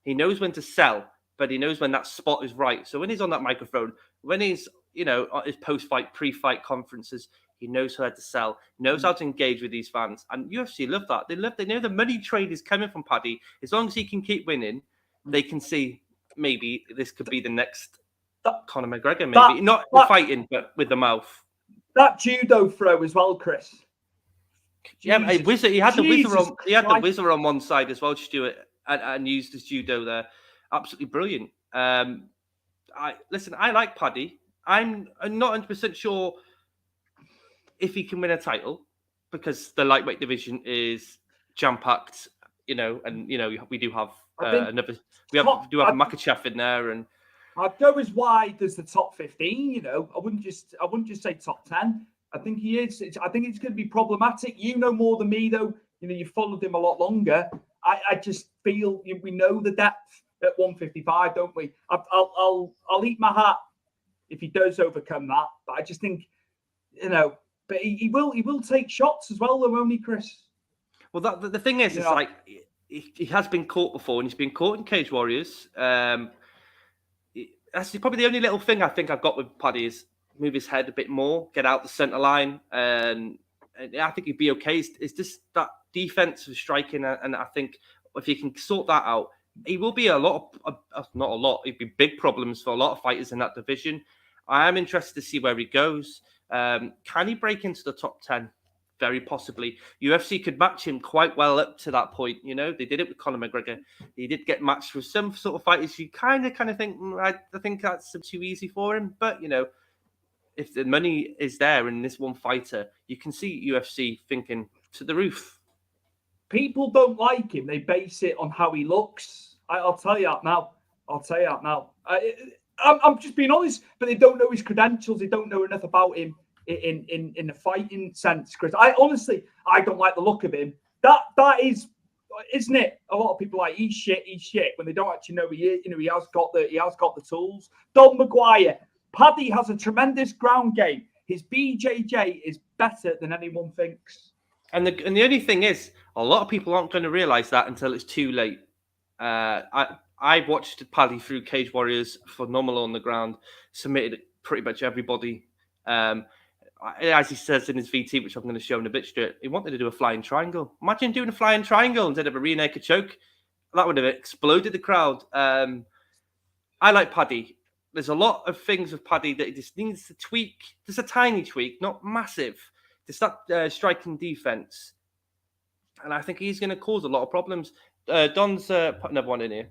[SPEAKER 3] he knows when to sell, but he knows when that spot is right. So when he's on that microphone, when he's, you know, on his post-fight, pre-fight conferences, he knows how to sell, knows how to engage with these fans. And UFC love that. They know the money trade is coming from Paddy. As long as he can keep winning, they can see maybe this could be the next Conor McGregor, maybe. Not fighting, but with the mouth.
[SPEAKER 2] That judo throw as well, Chris.
[SPEAKER 3] Yeah, he had the whizzer on one side as well, Stuart, and used his judo there. Absolutely brilliant. I like Paddy. I'm not 100% sure if he can win a title because the lightweight division is jam-packed, you know, and, you know, we do have a Makachev in there, and
[SPEAKER 2] I'd go as wide as the top 15. You know, I wouldn't just say top 10. I think he is. I think it's going to be problematic. You know more than me, though. You know, you followed him a lot longer. I just feel we know the depth at 155, don't we? I'll eat my hat if he does overcome that. But I just think, you know, but he will take shots as well, though, won't he, Chris?
[SPEAKER 3] Well, the thing is, it's like he has been caught before, and he's been caught in Cage Warriors. That's probably the only little thing I think I've got with Paddy is move his head a bit more, get out the centre line, and I think he'd be okay. It's just that defensive striking, and I think if he can sort that out, he will be not a lot. It'd be big problems for a lot of fighters in that division. I am interested to see where he goes. Can he break into the top 10? Very possibly. UFC could match him quite well up to that point. You know, they did it with Conor McGregor. He did get matched with some sort of fighters you kind of think, I think that's too easy for him. But, you know, if the money is there in this one fighter, you can see UFC thinking to the roof.
[SPEAKER 2] People don't like him. They base it on how he looks. I'll tell you that now. I'm just being honest, but they don't know his credentials. They don't know enough about him in the fighting sense, Chris. I don't like the look of him. That is, isn't it? A lot of people are like he's shit when they don't actually know he is. You know, he has got the tools. Don McGuire. Paddy has a tremendous ground game. His BJJ is better than anyone thinks.
[SPEAKER 3] And the only thing is, a lot of people aren't going to realise that until it's too late. I watched Paddy through Cage Warriors, phenomenal on the ground, submitted pretty much everybody. As he says in his VT, which I'm going to show in a bit straight, he wanted to do a flying triangle. Imagine doing a flying triangle instead of a rear naked choke. That would have exploded the crowd. I like Paddy. There's a lot of things with Paddy that he just needs to tweak. Just a tiny tweak, not massive. Just that striking defense. And I think he's going to cause a lot of problems. Don's put another one in here.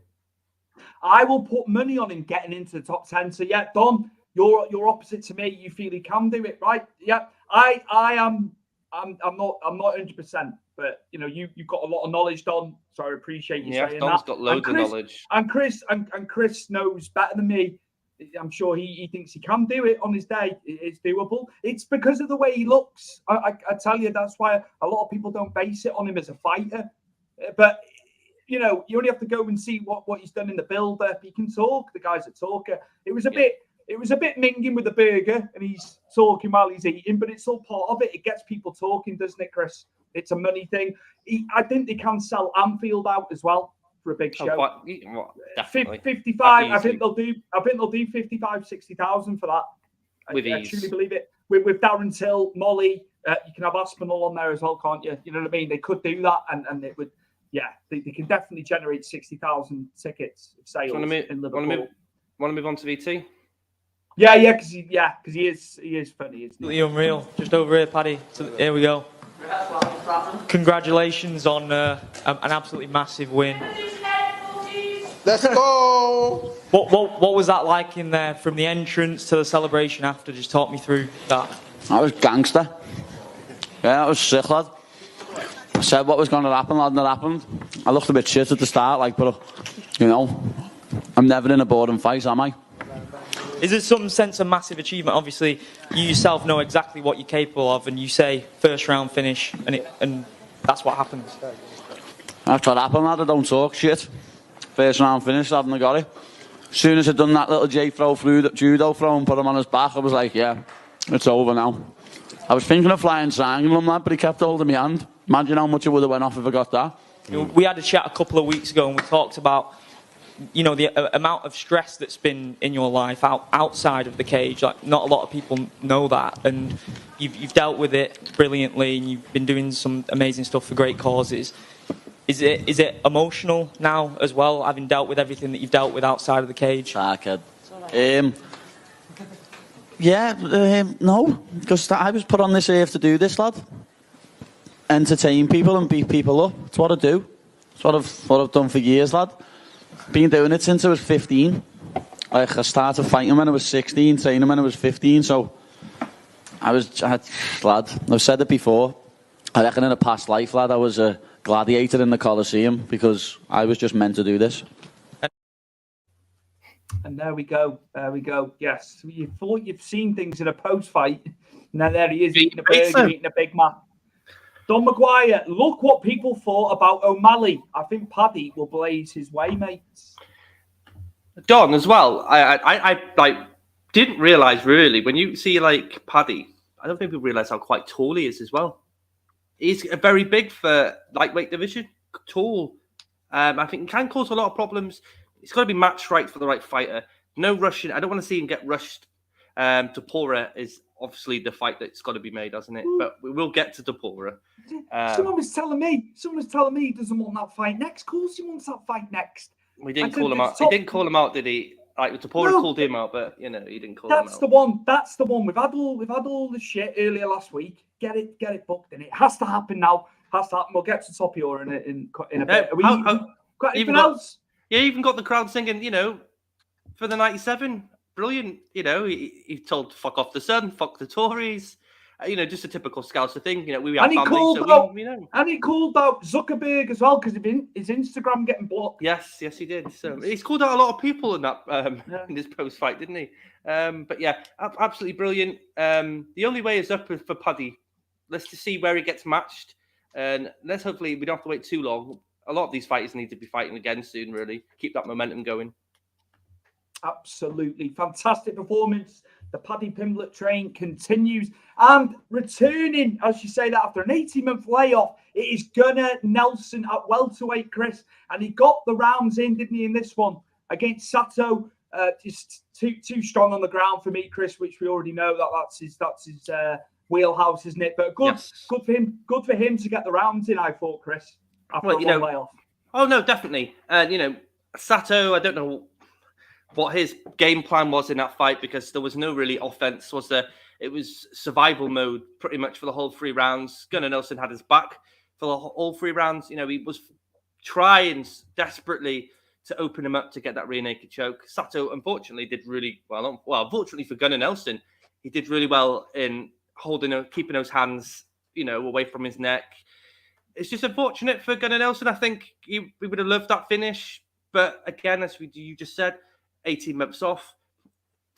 [SPEAKER 2] I will put money on him getting into the top 10. So yeah, Don, you're opposite to me. You feel he can do it, right? Yeah, I'm not 100%, but you know, you've got a lot of knowledge, Don. So I appreciate you saying
[SPEAKER 3] Don's
[SPEAKER 2] that.
[SPEAKER 3] Got loads of knowledge.
[SPEAKER 2] And Chris knows better than me. I'm sure he thinks he can do it on his day. It's doable. It's because of the way he looks. I tell you, that's why a lot of people don't base it on him as a fighter. But you know, you only have to go and see what he's done in the build-up. He can talk. The guy's a talker. It was a bit minging with the burger, and he's talking while he's eating. But it's all part of it. It gets people talking, doesn't it, Chris? It's a money thing. I think they can sell Anfield out as well for a big show. 55. I think they'll do 55, 60,000 for that. I truly believe it. With Darren Till, Molly, you can have Aspinall on there as well, can't you? You know what I mean? They could do that, and it would. Yeah, they can definitely generate 60,000 tickets of sales in Liverpool.
[SPEAKER 3] Want to move on to VT?
[SPEAKER 2] Yeah, because he is funny, isn't he?
[SPEAKER 17] Unreal. Just over here, Paddy. So, here we go. Congratulations on an absolutely massive win.
[SPEAKER 7] Let's go.
[SPEAKER 17] What was that like in there, from the entrance to the celebration after? Just talk me through that.
[SPEAKER 19] I was gangster. Yeah, I was sick, lad. I said what was going to happen, lad, and it happened. I looked a bit shit at the start, like, but, you know, I'm never in a boring fight, am I?
[SPEAKER 17] Is it some sense of massive achievement? Obviously, you yourself know exactly what you're capable of, and you say first round finish, and that's what happens.
[SPEAKER 19] That's what happened, lad. I don't talk shit. First round finish, I haven't got it. As soon as I'd done that little J-throw through judo throw and put him on his back, I was like, yeah, it's over now. I was thinking of flying triangle, lad, but he kept holding my hand. Imagine how much it would have went off if I got that.
[SPEAKER 17] We had a chat a couple of weeks ago, and we talked about, you know, the amount of stress that's been in your life outside of the cage. Like, not a lot of people know that, and you've dealt with it brilliantly, and you've been doing some amazing stuff for great causes. Is it emotional now as well, having dealt with everything that you've dealt with outside of the cage?
[SPEAKER 19] No, because I was put on this earth to do this, lad. Entertain people and beat people up. It's what I do. It's what I've done for years, lad. Been doing it since I was 15. Like, I started fighting when I was 16, training when I was 15. So lad, I've said it before. I reckon in a past life, lad, I was a gladiator in the Colosseum because I was just meant to do this.
[SPEAKER 2] And there we go. Yes, you thought you've seen things in a post-fight. Now there he is, eating a burger, eating a Big Mac. Don Maguire, look what people thought about O'Malley. I think Paddy will blaze his way, mates.
[SPEAKER 3] Don as well. I like didn't realise really when you see like Paddy. I don't think people realise how quite tall he is as well. He's very big for lightweight division. Tall. I think it can cause a lot of problems. It's got to be matched right for the right fighter. No rushing. I don't want to see him get rushed. Tapora is obviously the fight that's got to be made, hasn't it? But we will get to Tapora.
[SPEAKER 2] Someone was telling me he doesn't want that fight next. Of course he wants that fight next.
[SPEAKER 3] We didn't call him out. He didn't call him out, did he? Like Tapora called him out, but you know he didn't call him out.
[SPEAKER 2] That's the one. We've had all the shit earlier last week. Get it booked in. It has to happen now. Has to happen. We'll get to Tapora in a bit. Got anything else?
[SPEAKER 3] Yeah, even got the crowd singing. You know, for the 97. Brilliant, you know. He told fuck off the Sun, fuck the Tories. You know, just a typical Scouser thing. You know, we have family, so we know.
[SPEAKER 2] And he called out Zuckerberg as well because of his Instagram getting blocked.
[SPEAKER 3] Yes, he did. So he's called out a lot of people in that in this post fight, didn't he? But yeah, absolutely brilliant. The only way is up for Paddy. Let's just see where he gets matched, and let's hopefully we don't have to wait too long. A lot of these fighters need to be fighting again soon. Really, keep that momentum going.
[SPEAKER 2] Absolutely fantastic performance. The Paddy Pimblett train continues and returning, as you say that, after an 18-month layoff, it is Gunnar Nelson at welterweight, Chris, and he got the rounds in, didn't he, in this one against Sato? Just too strong on the ground for me, Chris, which we already know that's his wheelhouse, isn't it? But good for him to get the rounds in. I thought, Chris, after a long layoff.
[SPEAKER 3] Oh no, definitely. You know, Sato, I don't know what his game plan was in that fight because there was no really offense, was there? It was survival mode pretty much for the whole 3 rounds. Gunnar Nelson had his back for all 3 rounds. You know, he was trying desperately to open him up to get that rear naked choke. Sato, unfortunately, did really well. Well, unfortunately for Gunnar Nelson, he did really well in keeping those hands, you know, away from his neck. It's just unfortunate for Gunnar Nelson. I think we would have loved that finish. But again, as you just said, 18 months off,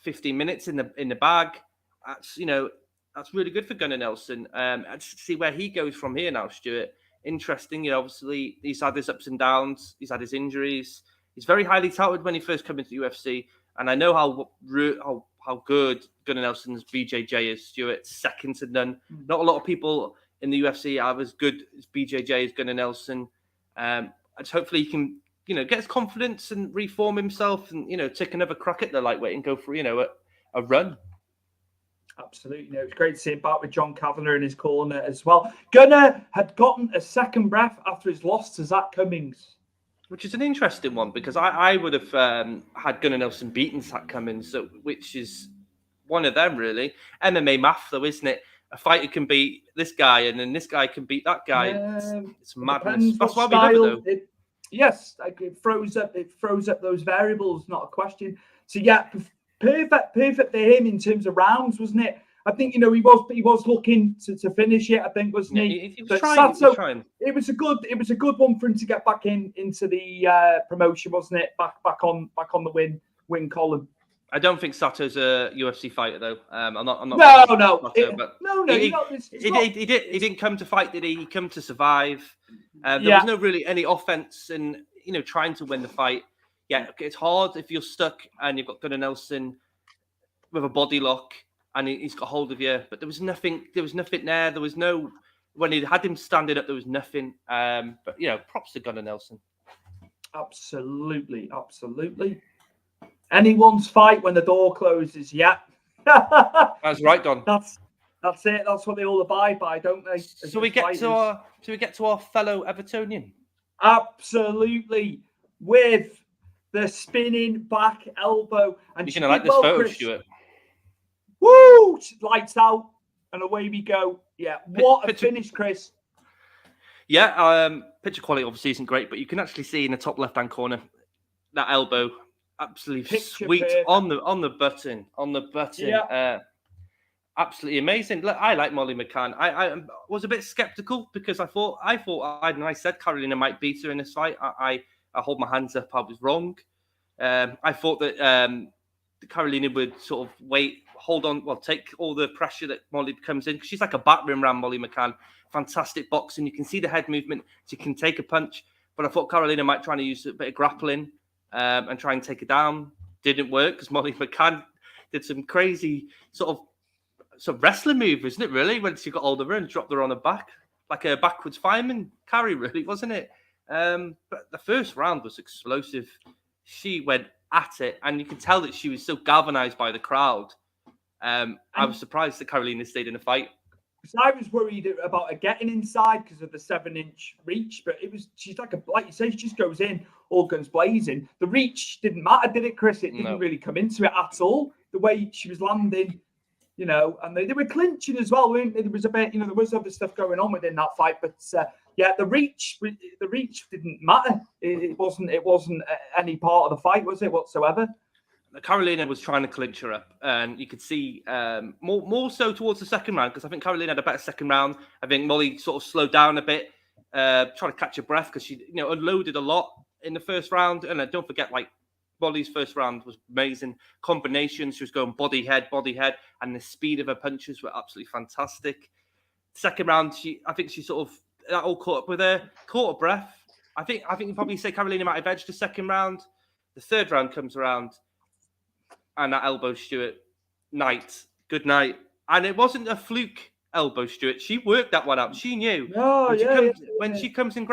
[SPEAKER 3] 15 minutes in the bag. That's really good for Gunnar Nelson. And to see where he goes from here now, Stuart. Interesting. You know, obviously he's had his ups and downs. He's had his injuries. He's very highly touted when he first came into the UFC, and I know how good Gunnar Nelson's BJJ is. Stuart, second to none. Not a lot of people in the UFC are as good as BJJ as Gunnar Nelson. And hopefully he can, you know, get his confidence and reform himself and, you know, take another crack at the lightweight and go for, you know, a run.
[SPEAKER 2] Absolutely. You know, it's great to see him back with John Kavanagh in his corner as well. Gunnar had gotten a second breath after his loss to Zach Cummings.
[SPEAKER 3] Which is an interesting one because I would have had Gunnar Nelson beaten Zach Cummings, which is one of them, really. MMA math, though, isn't it? A fighter can beat this guy and then this guy can beat that guy. It's madness. That's why we love it, though.
[SPEAKER 2] Yes, like it throws up those variables, not a question. So yeah, perfect for him in terms of rounds, wasn't it? I think he was looking to finish it. I think, wasn't he?
[SPEAKER 3] He was trying.
[SPEAKER 2] It was a good one for him to get back into the promotion, wasn't it? Back on the win column.
[SPEAKER 3] I don't think Sato's a UFC fighter, though. I'm not.
[SPEAKER 2] No.
[SPEAKER 3] Sato, he didn't come to fight, did he? He came to survive. There was no really any offense in trying to win the fight. Yeah, it's hard if you're stuck and you've got Gunnar Nelson with a body lock and he's got hold of you. But there was nothing. There was nothing there. There was no when he had him standing up. There was nothing. But props to Gunnar Nelson.
[SPEAKER 2] Absolutely. Anyone's fight when the door closes. Yeah.
[SPEAKER 3] That's right, Don.
[SPEAKER 2] That's it. That's what they all abide by, don't they?
[SPEAKER 3] So we get to our fellow Evertonian.
[SPEAKER 2] Absolutely, with the spinning back elbow. And
[SPEAKER 3] you're gonna like this photo, Stuart.
[SPEAKER 2] Woo! Lights out, and away we go. Yeah, what a finish, Chris.
[SPEAKER 3] Yeah, picture quality obviously isn't great, but you can actually see in the top left-hand corner that elbow. Absolutely sweet perfect. on the button. Yeah. Absolutely amazing. Look, I like Molly McCann. I was a bit skeptical because I thought I said Carolina might beat her in this fight. I hold my hands up. I was wrong. I thought that Carolina would sort of hold on, take all the pressure that Molly comes in. She's like a battering ram, Molly McCann. Fantastic boxing. You can see the head movement. She can take a punch. But I thought Carolina might try to use a bit of grappling. And try and take her down. Didn't work because Molly McCann did some crazy sort of wrestling move, isn't it, really? When she got hold of her and dropped her on her back. Like a backwards fireman carry, really, wasn't it? But the first round was explosive. She went at it, and you could tell that she was so galvanized by the crowd. I was surprised that Carolina stayed in the fight.
[SPEAKER 2] Because I was worried about her getting inside because of the 7-inch reach, but she's like you say, she just goes in, all guns blazing. The reach didn't matter, did it, Chris? It didn't really come into it at all. The way she was landing, and they were clinching as well, weren't they? There was a bit, there was other stuff going on within that fight, but the reach didn't matter. It wasn't any part of the fight, was it, whatsoever?
[SPEAKER 3] Carolina was trying to clinch her up, and you could see more so towards the second round because I think Carolina had a better second round. I think Molly sort of slowed down a bit, trying to catch her breath because she unloaded a lot in the first round. And don't forget, Molly's first round was amazing. Combinations, she was going body head, and the speed of her punches were absolutely fantastic. Second round, I think she sort of that all caught up with her, caught her breath. I think you probably say Carolina might have edged the second round. The third round comes around. And that elbow, Stuart, good night. And it wasn't a fluke elbow, Stuart. She worked that one out. She knew. When she comes and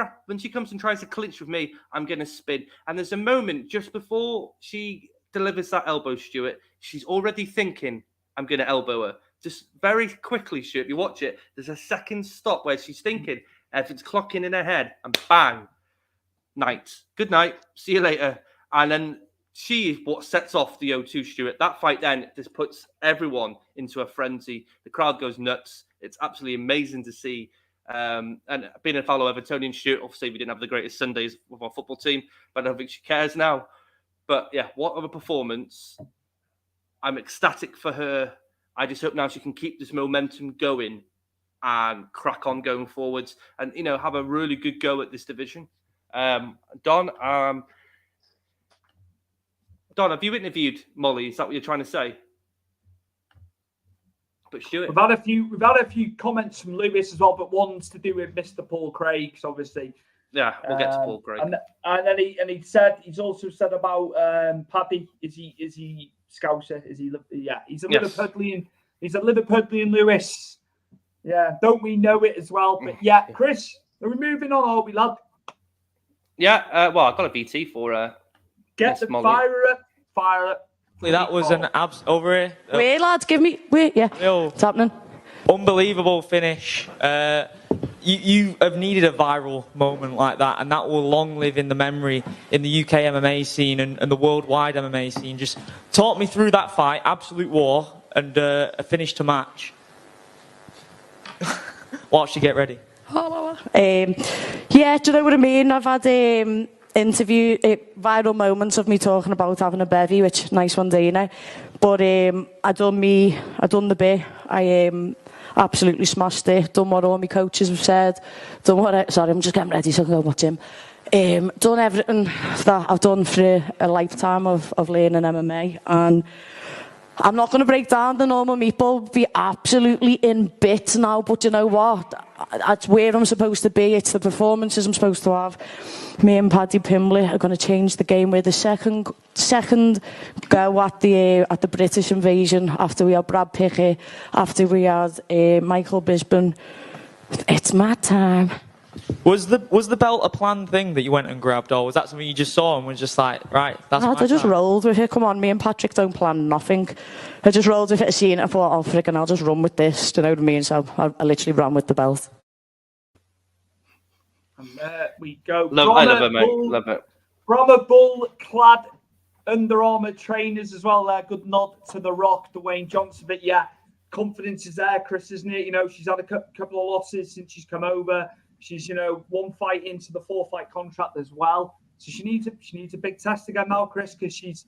[SPEAKER 3] tries to clinch with me, I'm going to spin. And there's a moment just before she delivers that elbow, Stuart. She's already thinking, I'm going to elbow her. Just very quickly, Stuart. If you watch it, there's a second stop where she's thinking, everything's clocking in her head, and bang, good night. See you later. And then she is what sets off the O2, Stuart. That fight then just puts everyone into a frenzy. The crowd goes nuts. It's absolutely amazing to see. And being a fellow Evertonian, Stuart, obviously we didn't have the greatest Sundays with our football team, but I don't think she cares now. But yeah, what of a performance. I'm ecstatic for her. I just hope now she can keep this momentum going and crack on going forwards and, have a really good go at this division. Don, have you interviewed Molly? Is that what you're trying to say? But Stuart,
[SPEAKER 2] we've had a few comments from Lewis as well, but one's to do with Mr. Paul Craig, obviously.
[SPEAKER 3] Yeah, we'll get to Paul Craig.
[SPEAKER 2] And then he's also said about Paddy. Is he Scouser? Is he? Yeah, he's a Liverpudlian. He's a Liverpudlian, Lewis. Yeah, don't we know it as well? But yeah, Chris, are we moving on? Are we, lad?
[SPEAKER 3] Yeah. Well, I've got a BT for.
[SPEAKER 2] Get the fire up.
[SPEAKER 17] That was an over here.
[SPEAKER 20] Wait, lads, wait, yeah.
[SPEAKER 17] Yo.
[SPEAKER 20] What's happening?
[SPEAKER 17] Unbelievable finish. You have needed a viral moment like that, and that will long live in the memory in the UK MMA scene and the worldwide MMA scene. Just talk me through that fight, absolute war, and a finish to match. Watch you get ready.
[SPEAKER 20] Yeah, do you know what I mean? I've had viral moments of me talking about having a bevy, which nice one day, you know. But I done the bit. I absolutely smashed it. Done what all my coaches have said. Sorry, I'm just getting ready so I can go watch him. Done everything that I've done for a lifetime of learning MMA, and I'm not going to break down the normal meatball, be absolutely in bits now, but you know what? That's where I'm supposed to be. It's the performances I'm supposed to have. Me and Paddy Pimblett are going to change the game. We're the second go at the British invasion, after we had Brad Pickett, after we had Michael Bisping. It's my time.
[SPEAKER 17] Was the belt a planned thing that you went and grabbed, or was that something you just saw and was just like, right, that's my
[SPEAKER 20] I just
[SPEAKER 17] time?
[SPEAKER 20] rolled with it. Come on, me and Patrick don't plan nothing. I just rolled with it, I seen it, I thought, oh, friggin', I'll just run with this. Do you know what I mean? So I literally ran with the belt.
[SPEAKER 2] And there we go.
[SPEAKER 3] I love it, mate. Love it.
[SPEAKER 2] Brahma Bull-clad Under Armour trainers as well there. Good nod to The Rock, Dwayne Johnson. But yeah, confidence is there, Chris, isn't it? You know, she's had a couple of losses since she's come over. She's, one fight into the 4-fight contract as well. So she needs a big test again now, Chris, because she's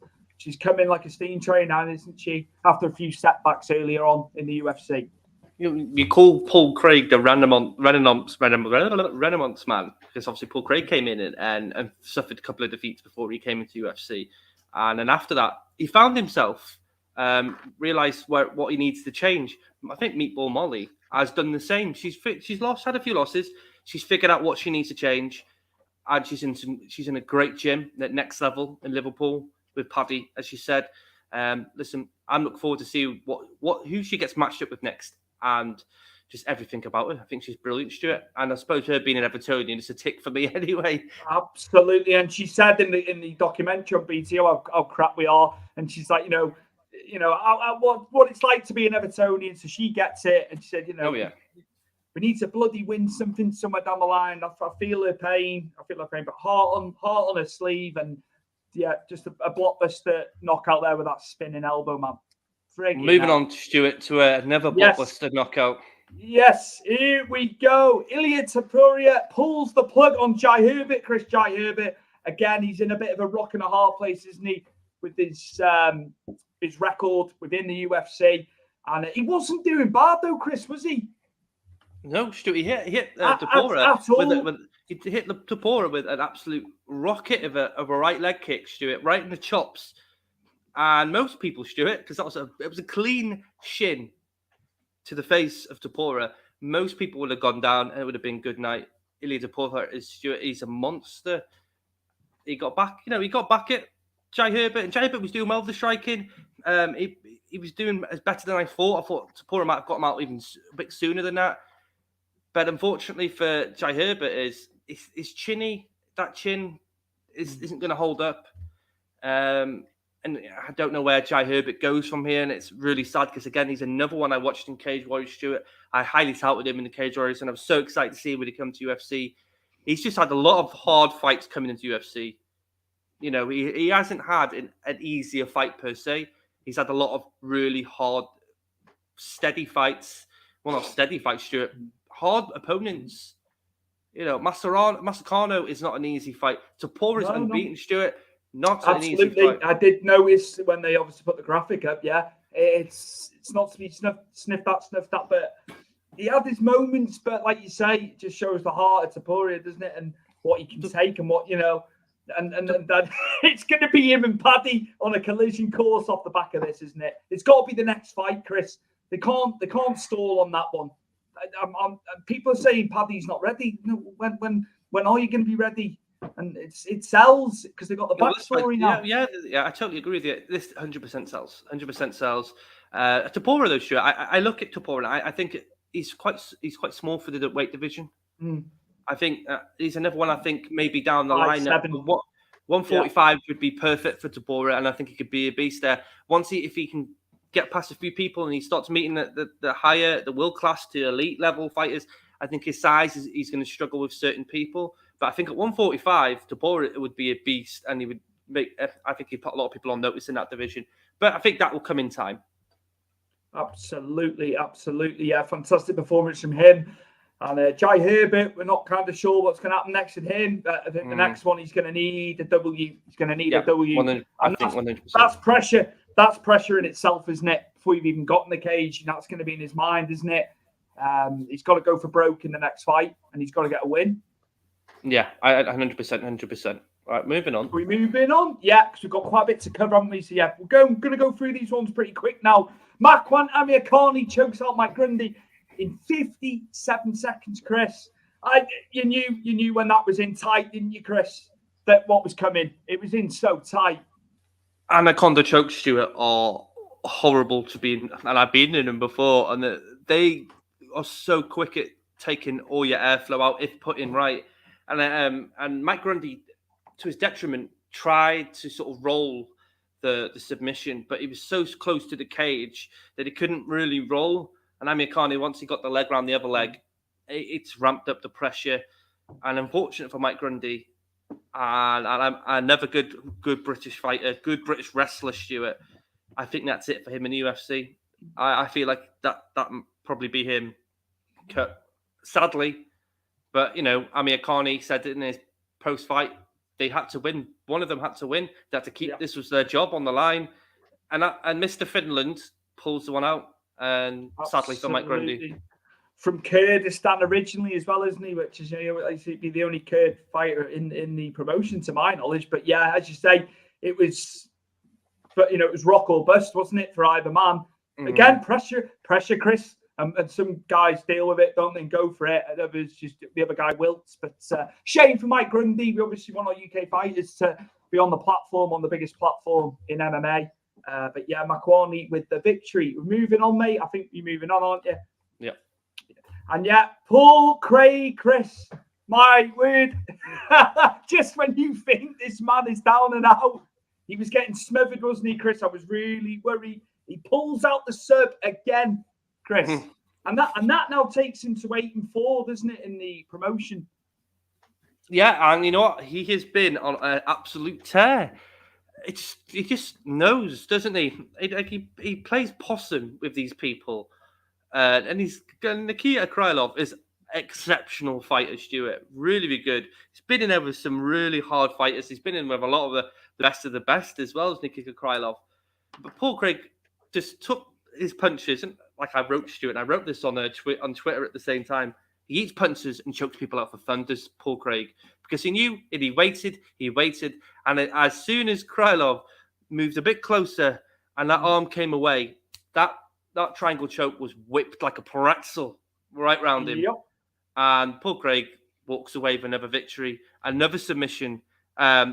[SPEAKER 2] come in like a steam train now, isn't she? After a few setbacks earlier on in the UFC.
[SPEAKER 3] You call Paul Craig the Renaissance man, because obviously Paul Craig came in and suffered a couple of defeats before he came into UFC. And then after that, he found himself, realised what he needs to change. I think Meatball Molly has done the same. She's had a few losses. She's figured out what she needs to change, and she's in a great gym at Next Level in Liverpool with Paddy, as she said. Listen, I'm looking forward to see who she gets matched up with next, and just everything about her. I think she's brilliant, Stuart, and I suppose her being an Evertonian is a tick for me anyway.
[SPEAKER 2] Absolutely, and she said in the documentary on BTO how crap we are, and she's like, what it's like to be an Evertonian, so she gets it, and she said, we need to bloody win something somewhere down the line. I feel her pain. But heart on her sleeve, and yeah, just a blockbuster knockout there with that spinning elbow, man.
[SPEAKER 3] Moving on, Stuart, to another blockbuster knockout.
[SPEAKER 2] Yes, here we go. Ilia Topuria pulls the plug on Jai Herbert. Chris Jai Herbert, again, he's in a bit of a rock and a hard place, isn't he, with his record within the UFC. And he wasn't doing bad, though, Chris, was he?
[SPEAKER 3] No, Stu, he hit Topuria. He hit Topuria with an absolute rocket of a right leg kick, Stuart, right in the chops. And most people, Stuart, because it was a clean shin to the face of Topuria. Most people would have gone down, and it would have been good night. Ilia Topuria Stuart. He's a monster. He got back. He got back at Jai Herbert, and Jai Herbert was doing well with the striking. He was doing better than I thought. I thought Topuria might have got him out even a bit sooner than that. But unfortunately for Jai Herbert, is chinny. That chin isn't going to hold up. And I don't know where Jai Herbert goes from here, and it's really sad because, again, he's another one I watched in Cage Warriors, Stuart. I highly touted him in the Cage Warriors, and I was so excited to see him when he come to UFC. He's just had a lot of hard fights coming into UFC. He hasn't had an easier fight per se. He's had a lot of really hard, steady fights. Well, not steady fights, Stuart. Hard opponents. Masakano is not an easy fight. Topuria is unbeaten, Stuart. Not an easy fight.
[SPEAKER 2] I did notice when they obviously put the graphic up. Yeah, it's not to be sniffed that, but he had his moments. But like you say, it just shows the heart of Topuria, doesn't it? And what he can take, and what and that it's going to be him and Paddy on a collision course off the back of this, isn't it? It's got to be the next fight, Chris. They can't stall on that one. People are saying Paddy's not ready. When are you going to be ready? And it sells because they've got the backstory now.
[SPEAKER 3] Yeah, I totally agree with you. This 100% sells. 100% sells. Topuria, though, sure. I look at Topuria, and I think he's quite small for the weight division. I think he's another one. I think maybe down the line. 145 would be perfect for Topuria, and I think he could be a beast there. If he can get past a few people and he starts meeting the higher, the world class to elite level fighters, I think his size he's going to struggle with certain people. But I think at 145, Topuria would be a beast, and he would I think he'd put a lot of people on notice in that division. But I think that will come in time.
[SPEAKER 2] Absolutely. Yeah, fantastic performance from him. And Jai Herbert, we're not kind of sure what's going to happen next with him. I think the next one he's going to need a W. He's going to need a W.
[SPEAKER 3] 100%.
[SPEAKER 2] That's pressure. That's pressure in itself, isn't it? Before you've even got in the cage, that's going to be in his mind, isn't it? He's got to go for broke in the next fight, and he's got to get a win.
[SPEAKER 3] Yeah, 100%. Right, moving on.
[SPEAKER 2] Are we moving on? Yeah, because we've got quite a bit to cover, haven't we? So yeah, we're going to go through these ones pretty quick now. Makwan Amirkhani chokes out Mike Grundy in 57 seconds, Chris. You knew when that was in tight, didn't you, Chris? That what was coming. It was in so tight.
[SPEAKER 3] Anaconda choke, Stuart, are horrible to be in, and I've been in them before, and they are so quick at taking all your airflow out if put in right. And Mike Grundy, to his detriment, tried to sort of roll the submission, but he was so close to the cage that he couldn't really roll. And Amirkhani, once he got the leg round the other leg, it's ramped up the pressure. And unfortunate for Mike Grundy, and another good British fighter, good British wrestler, Stuart. I think that's it for him in the UFC. I feel like that probably be him cut, sadly. But, Amirkhani said in his post-fight, they had to win. One of them had to win. They had to keep, this was their job on the line. And Mr. Finland pulls the one out. And sadly for Mike Grundy.
[SPEAKER 2] From Kurdistan originally as well, isn't he? Which is, he'd be the only Kurd fighter in the promotion to my knowledge. But yeah, as you say, it was rock or bust, wasn't it, for either man? Again, pressure, Chris. And some guys deal with it, don't they, and go for it. And others just, the other guy wilts. But shame for Mike Grundy. We obviously want our UK fighters to be on the platform, on the biggest platform in MMA. But yeah, Makwani with the victory. We're moving on, mate. I think you're moving on, aren't you?
[SPEAKER 3] Yeah.
[SPEAKER 2] And yeah, Paul Craig, Chris, my word. Just when you think this man is down and out, he was getting smothered, wasn't he, Chris? I was really worried. He pulls out the sub again, Chris. And that now takes him to 8-4, doesn't it, in the promotion?
[SPEAKER 3] Yeah, and you know what? He has been on an absolute tear. He just knows, doesn't he? He plays possum with these people. And Nikita Krylov is exceptional fighter, Stuart. Really, really good. He's been in there with some really hard fighters. He's been in with a lot of the best as well as Nikita Krylov. But Paul Craig just took his punches, and like I wrote, Stuart, and I wrote this on Twitter at the same time. He eats punches and chokes people out for fun, does Paul Craig, because he knew if he waited, and as soon as Krylov moved a bit closer and that arm came away, that triangle choke was whipped like a pretzel right round him.
[SPEAKER 2] Yep.
[SPEAKER 3] And Paul Craig walks away with another victory, another submission.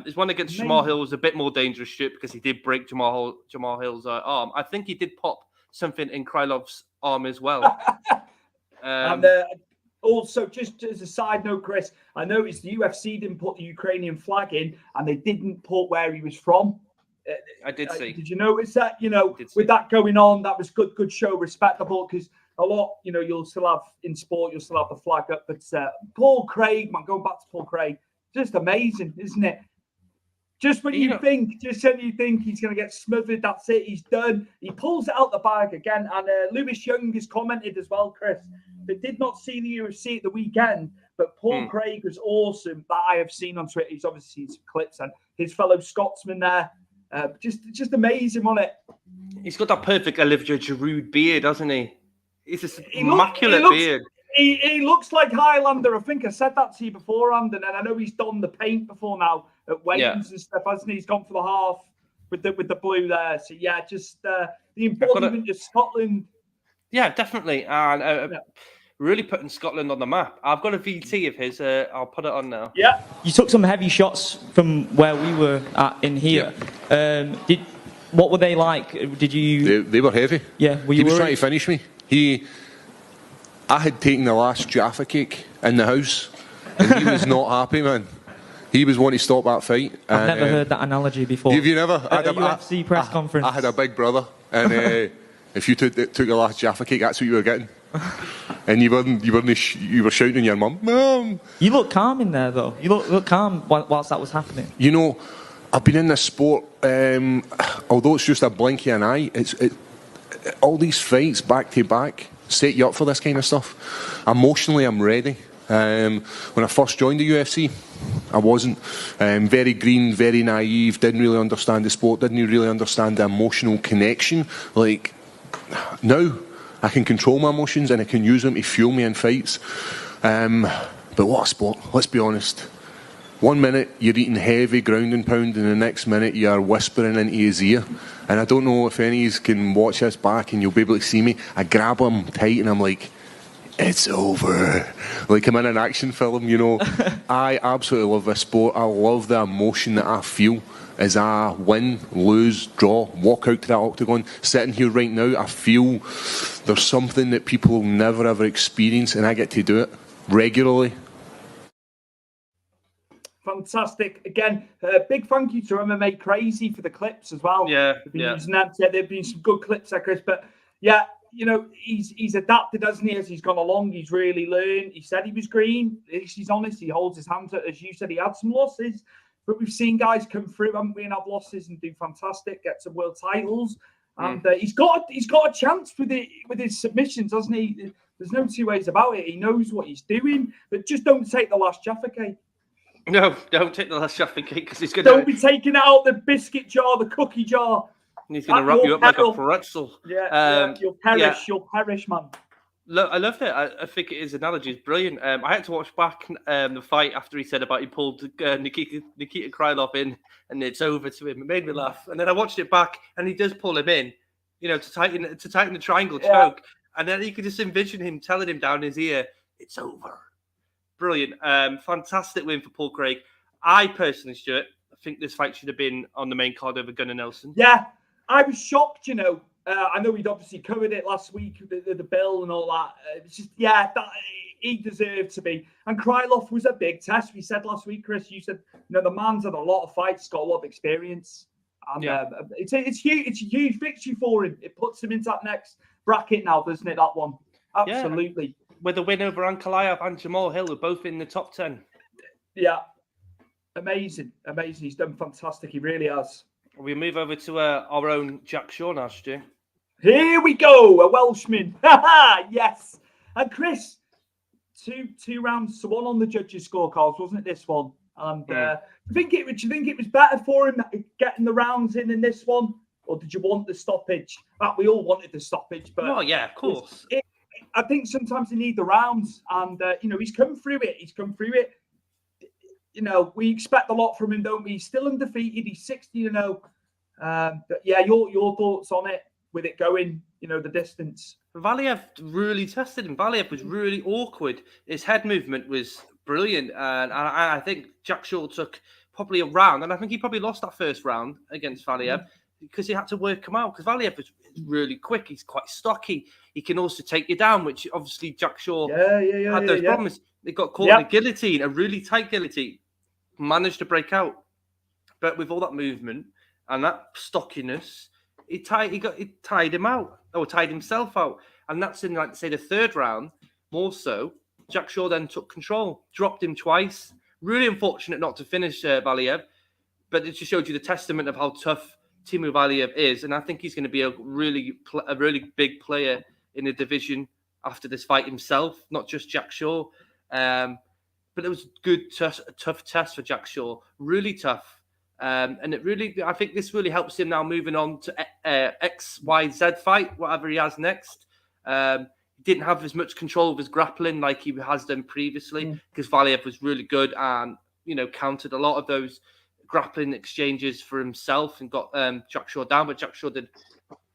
[SPEAKER 3] His one against Jamal Hill was a bit more dangerous, Stuart, because he did break Jamal Hill's arm. I think he did pop something in Krylov's arm as well.
[SPEAKER 2] Also, just as a side note, Chris, I noticed the UFC didn't put the Ukrainian flag in, and they didn't put where he was from.
[SPEAKER 3] I did see.
[SPEAKER 2] Did you notice that? With that going on, that was good show, respectable, because a lot, you'll still have in sport, you'll still have the flag up. But Paul Craig, man, going back to Paul Craig, just amazing, isn't it? Just when you think he's going to get smothered, that's it, he's done. He pulls it out the bag again. And Lewis Young has commented as well, Chris, that did not see the UFC at the weekend, but Paul Craig was awesome that I have seen on Twitter. He's obviously seen some clips, and his fellow Scotsman there. Just amazing, wasn't it?
[SPEAKER 3] He's got that perfect Olivier Giroud beard, doesn't he? It's this immaculate beard.
[SPEAKER 2] He looks like Highlander. I think I said that to you beforehand, and I know he's done the paint before now at weightings and stuff, hasn't he? He's gone for the half with the blue there. So yeah, just the embodiment of Scotland.
[SPEAKER 3] Yeah, definitely, and really putting Scotland on the map. I've got a VT of his. I'll put it on now.
[SPEAKER 2] Yeah,
[SPEAKER 17] you took some heavy shots from where we were at in here. What were they like? Did you?
[SPEAKER 21] They were heavy.
[SPEAKER 17] Yeah,
[SPEAKER 21] he was trying to finish me. I had taken the last Jaffa cake in the house, and he was not happy, man. He was wanting to stop that fight.
[SPEAKER 17] I've never heard that analogy before.
[SPEAKER 21] Have you never?
[SPEAKER 17] At a UFC press conference.
[SPEAKER 21] I had a big brother, and if you took the last Jaffa cake, that's what you were getting. And you were shouting at your mum, "Mum!"
[SPEAKER 17] You look calm in there, though. You look calm whilst that was happening.
[SPEAKER 21] I've been in this sport, although it's just a blink of an eye. All these fights back to back. set you up for this kind of stuff. Emotionally, I'm ready. When I first joined the UFC, I wasn't. Very green, very naive, didn't really understand the sport, didn't really understand the emotional connection. Like, now, I can control my emotions and I can use them to fuel me in fights. But what a sport, let's be honest. 1 minute you're eating heavy ground and pound, and the next minute you're whispering into his ear. And I don't know if any of you can watch this back and you'll be able to see me. I grab him tight and I'm like, it's over. Like I'm in an action film, you know. I absolutely love this sport. I love the emotion that I feel as I win, lose, draw, walk out to that octagon. Sitting here right now, I feel there's something that people will never ever experience, and I get to do it regularly.
[SPEAKER 2] Fantastic. Again, big thank you to MMA Crazy for the clips as well. They've been some good clips there, Chris. But yeah, you know, he's adapted, hasn't he, as he's gone along. He's really learned. He said he was green. He's honest. He holds his hands up. As you said, he had some losses. But we've seen guys come through, haven't we, and have losses and do fantastic, get some world titles. And he's got a chance with his submissions, hasn't he? There's no two ways about it. He knows what he's doing. But just don't take the last Jaffa cake.
[SPEAKER 3] No, don't take the last Jaffa cake because he's going to...
[SPEAKER 2] Don't be taking out the biscuit jar, the cookie jar.
[SPEAKER 3] He's going to wrap you up like a pretzel.
[SPEAKER 2] You'll perish. You'll perish, man.
[SPEAKER 3] Look, I loved it. I think his analogy is brilliant. I had to watch back the fight after he said about he pulled Nikita Krylov in and it's over to him. It made me laugh. And then I watched it back and he does pull him in, you know, to tighten the triangle choke. And then you could just envision him telling him down his ear, "It's over." Brilliant. Fantastic win for Paul Craig. I personally, Stuart, I think this fight should have been on the main card over Gunnar Nelson.
[SPEAKER 2] Yeah, I was shocked, you know. I know we'd obviously covered it last week, the bill and all that. It's just, that he deserved to be. And Krylov was a big test. We said last week, Chris, you said, you know, the man's had a lot of fights, got a lot of experience. And it's huge. It's a huge victory for him. It puts him into that next bracket now, doesn't it, that one? Absolutely.
[SPEAKER 3] Yeah. With a win over Ankalaev and Jamal Hill, are both in the top 10.
[SPEAKER 2] Yeah. Amazing. He's done fantastic. He really has.
[SPEAKER 3] We move over to our own Jack Shaw now, Stu.
[SPEAKER 2] Here we go, a Welshman. Yes. And Chris, two rounds to one on the judges' scorecards, wasn't it, this one? And do you think it was better for him getting the rounds in this one? Or did you want the stoppage? We all wanted the stoppage. But
[SPEAKER 3] oh, yeah, of course.
[SPEAKER 2] I think sometimes you need the rounds. And, you know, he's come through it. You know, we expect a lot from him, don't we? He's still undefeated. He's 60-0. But yeah, your thoughts on it, with it going, you know, the distance.
[SPEAKER 3] Valiev really tested him. Valiev was really awkward. His head movement was brilliant. And I think Jack Shaw took probably a round. And I think he probably lost that first round against Valiev because he had to work him out. Because Valiev was really quick. He's quite stocky. He can also take you down, which obviously Jack Shaw had those problems. He got caught in a guillotine, a really tight guillotine. Managed to break out. But with all that movement and that stockiness, he tied him out, or tied himself out. And that's in, like, say, the third round. More so, Jack Shaw then took control, dropped him twice. Really unfortunate not to finish Valiev, but it just showed you the testament of how tough Timu Valiev is. And I think he's going to be a really big player in the division after this fight himself, not just Jack Shaw. But it was a good, tough test for Jack Shaw. Really tough. And I think this really helps him now moving on to XYZ fight, whatever he has next. He didn't have as much control of his grappling like he has done previously because Valiev was really good and, you know, countered a lot of those grappling exchanges for himself and got Jack Shaw down. But Jack Shaw did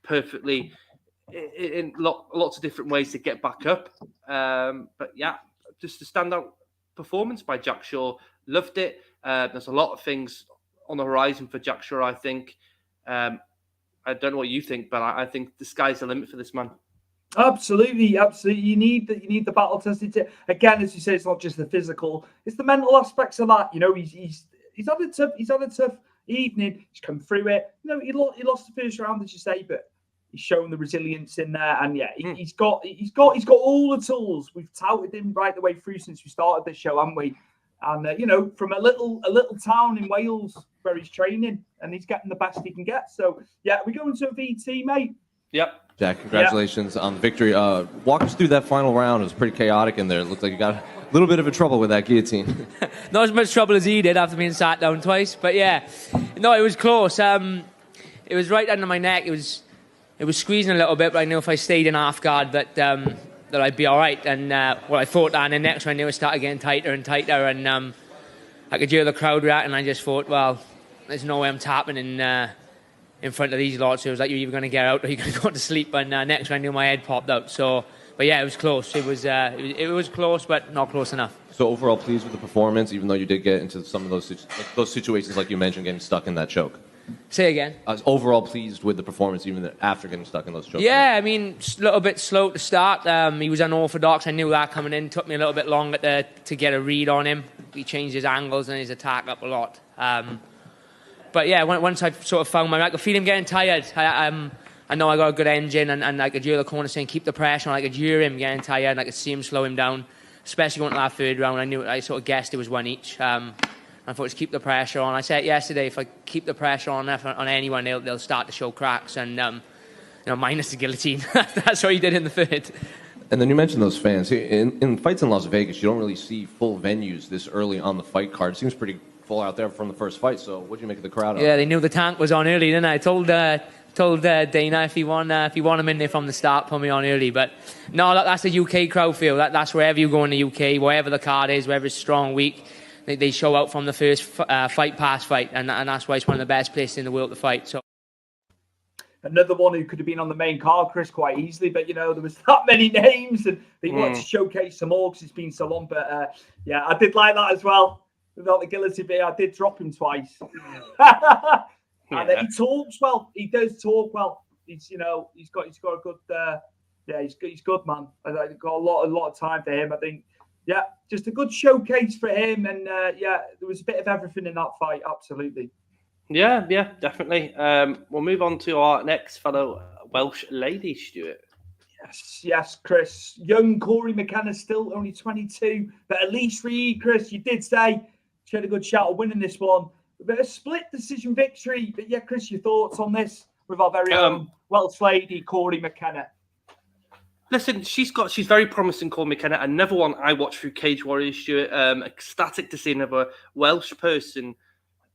[SPEAKER 3] perfectly in lots of different ways to get back up. But yeah, just a standout performance by Jack Shaw. Loved it. There's a lot of things on the horizon for Jack Shaw, I think. I don't know what you think, but I think the sky's the limit for this man.
[SPEAKER 2] Absolutely. You need the battle tested. Again, as you say, it's not just the physical; it's the mental aspects of that. You know, he's had a tough evening. He's come through it. You know, he lost the first round, as you say, but he's shown the resilience in there. And yeah, he's got all the tools. We've touted him right the way through since we started this show, haven't we? And you know, from a little town in Wales where he's training, and he's getting the best he can get. So yeah, we go into a VT, mate.
[SPEAKER 3] Yep.
[SPEAKER 4] Jack, congratulations on the victory. Walk us through that final round. It was pretty chaotic in there. It looked like you got a little bit of a trouble with that guillotine.
[SPEAKER 22] Not as much trouble as he did after being sat down twice, but yeah. No, it was close. It was right under my neck. It was squeezing a little bit, but I knew if I stayed in half guard that I'd be all right. And I thought that, and the next one I knew it started getting tighter and tighter, and I could hear the crowd react, and I just thought, well, there's no way I'm tapping in front of these lots. So it was like, you're either going to get out or you're going to go to sleep. And next one I knew my head popped out. So, but yeah, it was close. It was close, but not close enough.
[SPEAKER 4] So overall, pleased with the performance, even though you did get into some of those situations, like you mentioned, getting stuck in that choke.
[SPEAKER 22] Say again.
[SPEAKER 4] I was overall pleased with the performance, even after getting stuck in those chokes.
[SPEAKER 22] Yeah, I mean, a little bit slow to start. He was unorthodox. I knew that coming in. Took me a little bit longer to get a read on him. He changed his angles and his attack up a lot. But yeah, once I sort of found I could feel him getting tired. I know I got a good engine, and I could hear the corner saying, keep the pressure on. I could hear him getting tired, and I could see him slow him down, especially going to that third round. I sort of guessed it was one each. I thought, just keep the pressure on. I said yesterday, if I keep the pressure on anyone, they'll start to show cracks, and minus the guillotine. That's what he did in the third.
[SPEAKER 4] And then you mentioned those fans. In fights in Las Vegas, you don't really see full venues this early on the fight card. It seems pretty full out there from the first fight. So what did you make of the crowd?
[SPEAKER 22] Yeah, they knew the tank was on early, didn't I? I told Dana if you want him in there from the start, put me on early. But no, that's the UK crowd feel. That's wherever you go in the UK, wherever the card is, wherever it's strong, weak, they show out from the first fight past fight, and that's why it's one of the best places in the world to fight. So.
[SPEAKER 2] Another one who could have been on the main card, Chris, quite easily, but there was that many names, and they wanted to showcase some more because it's been so long. But yeah, I did like that as well. Without the guillotine bit, I did drop him twice. And he talks well. He does talk well. He's got a good he's good, man. I've got a lot of time for him. I think just a good showcase for him, and there was a bit of everything in that fight. Absolutely.
[SPEAKER 3] Yeah, definitely. We'll move on to our next fellow Welsh lady, Stuart.
[SPEAKER 2] Yes, Chris. Young Corey McCann is still only 22, but at least Reed, Chris, you did say she had a good shot of winning this one. But a split decision victory. But yeah, Chris, your thoughts on this with our very own Welsh lady, Corey McKenna?
[SPEAKER 3] Listen, she's very promising, Corey McKenna. Another one I watched through Cage Warriors, Stuart. Ecstatic to see another Welsh person,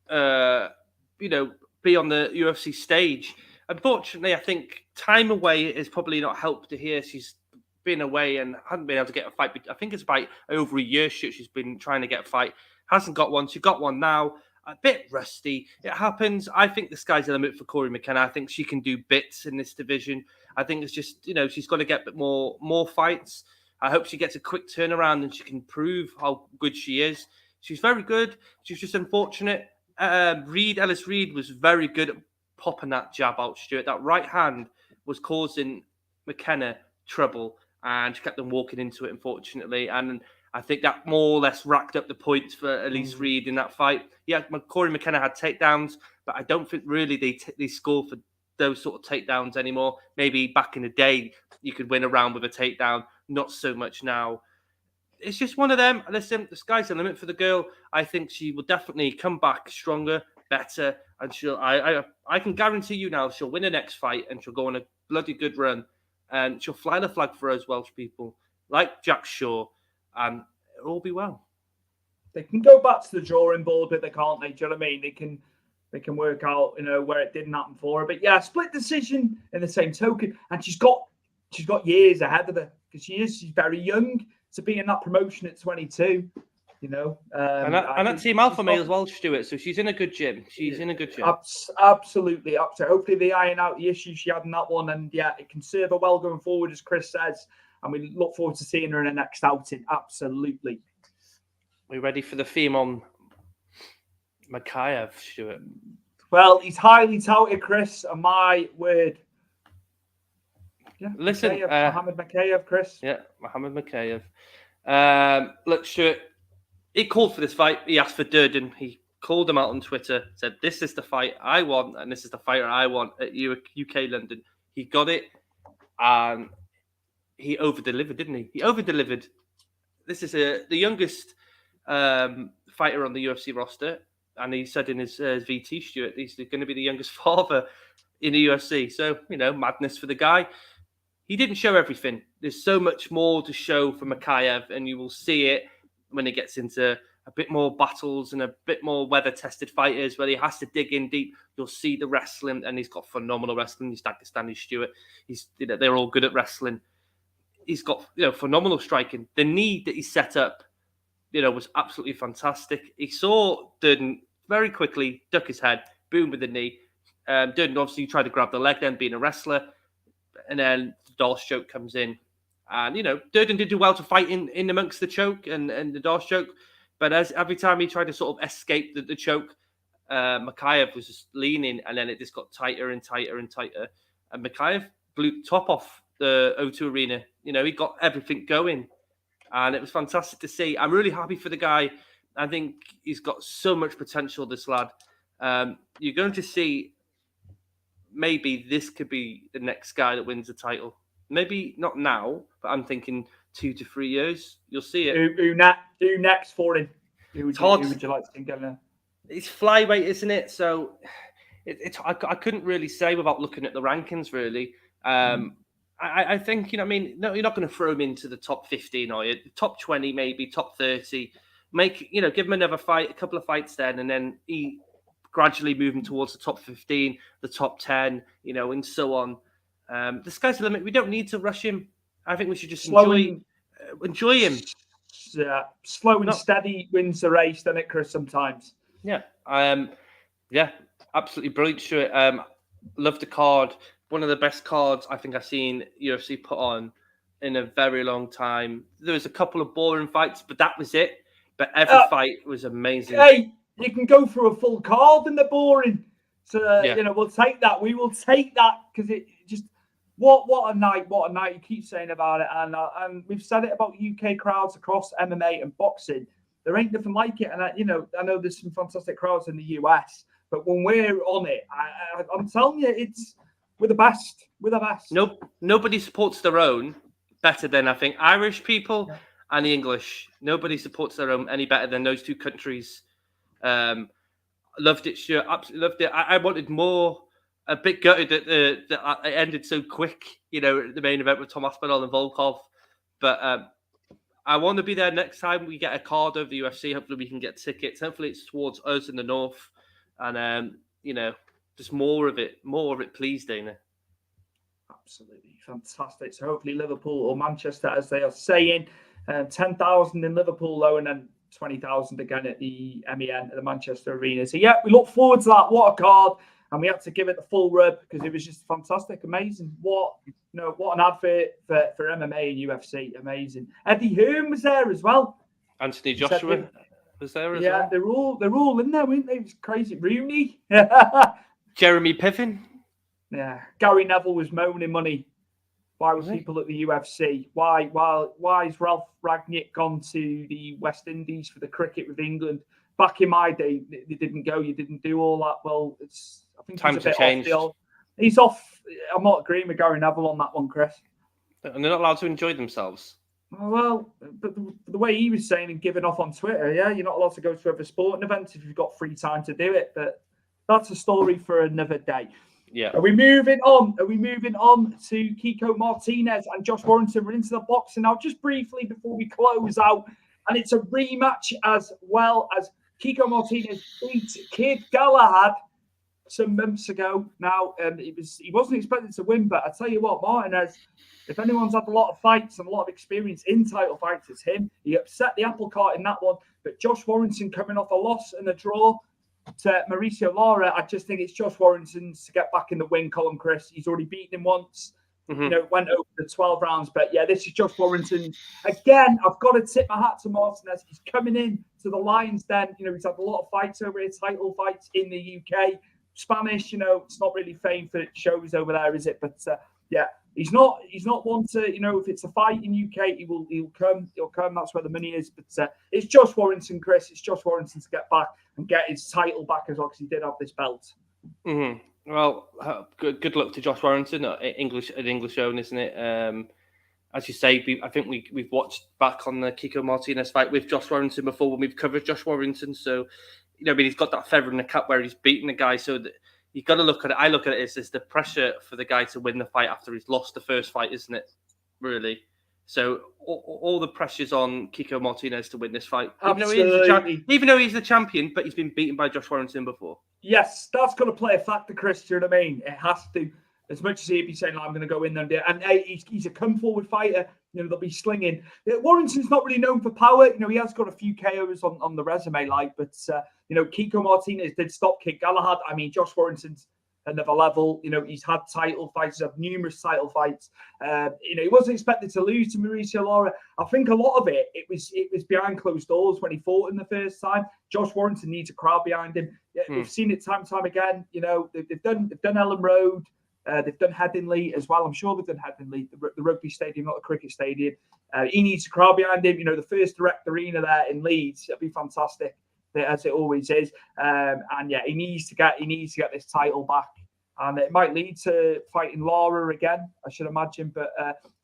[SPEAKER 3] be on the UFC stage. Unfortunately, I think time away has probably not helped her here. She's been away and hadn't been able to get a fight. I think it's about over a year she's been trying to get a fight. Hasn't got one. She got one now. A bit rusty. It happens. I think the sky's the limit for Corey McKenna. I think she can do bits in this division. I think it's just, she's got to get a bit more fights. I hope she gets a quick turnaround and she can prove how good she is. She's very good. She's just unfortunate. Ellis Reed was very good at popping that jab out, Stuart. That right hand was causing McKenna trouble, and she kept them walking into it, unfortunately. And I think that more or less racked up the points for Elise Reed in that fight. Yeah, Corey McKenna had takedowns, but I don't think really they score for those sort of takedowns anymore. Maybe back in the day, you could win a round with a takedown. Not so much now. It's just one of them. Listen, the sky's the limit for the girl. I think she will definitely come back stronger, better, and I can guarantee you now she'll win the next fight and she'll go on a bloody good run, and she'll fly the flag for us Welsh people, like Jack Shaw, and it'll all be well.
[SPEAKER 2] They can go back to the drawing board, but they can't. Do you know what I mean? They can work out, where it didn't happen for her. But yeah, split decision in the same token, and she's got years ahead of her because she's very young to be in that promotion at 22. And
[SPEAKER 3] that Team Alpha male as well, Stuart. So she's in a good gym.
[SPEAKER 2] Absolutely. Hopefully they iron out the issues she had in that one, and it can serve her well going forward, as Chris says. And we look forward to seeing her in the next outing. Absolutely.
[SPEAKER 3] We ready for the theme on Makayev, Stuart?
[SPEAKER 2] Well, he's highly touted, Chris. And my word. Yeah,
[SPEAKER 3] listen,
[SPEAKER 2] Mohammed Makayev, Chris.
[SPEAKER 3] Yeah, Mohammed Makayev. Look, Stuart, he called for this fight. He asked for Durden. He called him out on Twitter, said, "This is the fight I want, and this is the fighter I want at UK London." He got it, and he over-delivered, didn't he? He over-delivered. This is the youngest fighter on the UFC roster. and he said in his VT, Stuart, he's going to be the youngest father in the UFC. So, madness for the guy. He didn't show everything. There's so much more to show for Makayev, and you will see it when he gets into a bit more battles and a bit more weather-tested fighters where he has to dig in deep. You'll see the wrestling, and he's got phenomenal wrestling. He's Dagestani Stuart. They're all good at wrestling. He's got phenomenal striking. The knee that he set up, was absolutely fantastic. He saw Durden very quickly duck his head, boom with the knee. Durden obviously tried to grab the leg, then being a wrestler, and then the Dorse choke comes in. And, Durden did do well to fight in amongst the choke and the Dorse choke. But every time he tried to sort of escape the choke, Makayev was just leaning, and then it just got tighter and tighter and tighter. And Makayev blew top off the O2 Arena. He got everything going. And it was fantastic to see. I'm really happy for the guy. I think he's got so much potential, this lad. You're going to see maybe this could be the next guy that wins the title. Maybe not now, but I'm thinking 2 to 3 years. You'll see it.
[SPEAKER 2] Who next for him? Who would you like to think of now?
[SPEAKER 3] It's flyweight, isn't it? So I couldn't really say without looking at the rankings, really. I think, no, you're not going to throw him into the top 15, are you? Top 20, maybe, top 30. Give him another fight, a couple of fights then, and then he gradually moving towards the top 15, the top 10, and so on. The sky's the limit. We don't need to rush him. I think we should just enjoy him.
[SPEAKER 2] Yeah, slow and steady wins the race, doesn't it, Chris, sometimes?
[SPEAKER 3] Yeah. Yeah, absolutely brilliant, Stuart. Love the card. One of the best cards I think I've seen UFC put on in a very long time. There was a couple of boring fights, but that was it. But every fight was amazing.
[SPEAKER 2] Hey, you can go through a full card and they're boring. So, we'll take that. We will take that because it just... What a night, what a night. You keep saying about it. And we've said it about UK crowds across MMA and boxing. There ain't nothing like it. And, I know there's some fantastic crowds in the US. But when we're on it, I'm telling you, we're the best. We're the best.
[SPEAKER 3] Nobody supports their own better than, I think, Irish people and the English. Nobody supports their own any better than those two countries. Loved it, sure. Absolutely loved it. I wanted more. A bit gutted that it ended so quick, the main event with Tom Aspinall and Volkov. But I want to be there next time we get a card over the UFC. Hopefully we can get tickets. Hopefully it's towards us in the north. And, just more of it, please, Dana.
[SPEAKER 2] Absolutely fantastic. So hopefully Liverpool or Manchester, as they are saying, 10,000 in Liverpool, though, and then 20,000 again at the MEN at the Manchester Arena. So, we look forward to that. What a card. And we had to give it the full rub because it was just fantastic, amazing. What an advert for MMA and UFC, amazing. Eddie Hearn was there as well.
[SPEAKER 3] Anthony Joshua was there as well.
[SPEAKER 2] Yeah, they're all in there, weren't they? It was crazy. Rooney,
[SPEAKER 3] Jeremy Piven.
[SPEAKER 2] Yeah, Gary Neville was moaning money. Why were people at the UFC? Why is Ralph Ragnick gone to the West Indies for the cricket with England? Back in my day, they didn't go. You didn't do all that. Well, I think
[SPEAKER 3] time to change.
[SPEAKER 2] He's off. I'm not agreeing with Gary Neville on that one, Chris.
[SPEAKER 3] And they're not allowed to enjoy themselves.
[SPEAKER 2] Well, but the way he was saying and giving off on Twitter, you're not allowed to go to every sporting event if you've got free time to do it. But that's a story for another day.
[SPEAKER 3] Yeah.
[SPEAKER 2] Are we moving on? To Kiko Martinez and Josh Warrington? We're into the boxing now. Just briefly before we close out, and it's a rematch as well as Kiko Martinez beat Kid Galahad some months ago. Now, he wasn't expected to win, but I tell you what, Martinez, if anyone's had a lot of fights and a lot of experience in title fights, it's him. He upset the apple cart in that one. But Josh Warrington coming off a loss and a draw to Mauricio Lara, I just think it's Josh Warrington's to get back in the win column, Chris. He's already beaten him once. Went over the 12 rounds. But this is Josh Warrington. Again, I've got to tip my hat to Martinez. He's coming in to the Lions Den. He's had a lot of fights over here, title fights in the UK. Spanish, it's not really famed for shows over there, is it? But he's not one to, if it's a fight in UK, he'll come. That's where the money is. But it's Josh Warrington, Chris. It's Josh Warrington to get back and get his title back as well, because he did have this belt.
[SPEAKER 3] Mm-hmm. Well, good luck to Josh Warrington. An English own, isn't it? As you say, I think we've watched back on the Kiko Martinez fight with Josh Warrington before when we've covered Josh Warrington. So I mean, he's got that feather in the cap where he's beating the guy. So you got to look at it. I look at it as the pressure for the guy to win the fight after he's lost the first fight, isn't it? Really. So all the pressure's on Kiko Martinez to win this fight, even though he's the champion, but he's been beaten by Josh Warrington before.
[SPEAKER 2] Yes, that's going to play a factor, Chris. Do you know what I mean? It has to. As much as he'd be saying, I'm going to go in there and do it. And he's a come-forward fighter. They'll be slinging. Warrington's not really known for power. He has got a few KOs on the resume, but Kiko Martinez did stop kick Galahad. I mean, Josh Warrington's another level. He's had title fights, he's had numerous title fights. He wasn't expected to lose to Mauricio Lara. I think a lot of it was behind closed doors when he fought in the first time. Josh Warrington needs a crowd behind him. We've seen it time and time again. They've done Ellen Road. They've done Headingley as well. I'm sure they've done Headingley, the rugby stadium, not the cricket stadium. He needs a crowd behind him. The first direct arena there in Leeds, it'll be fantastic, as it always is. And yeah, he needs to get this title back, and it might lead to fighting Lara again, I should imagine. But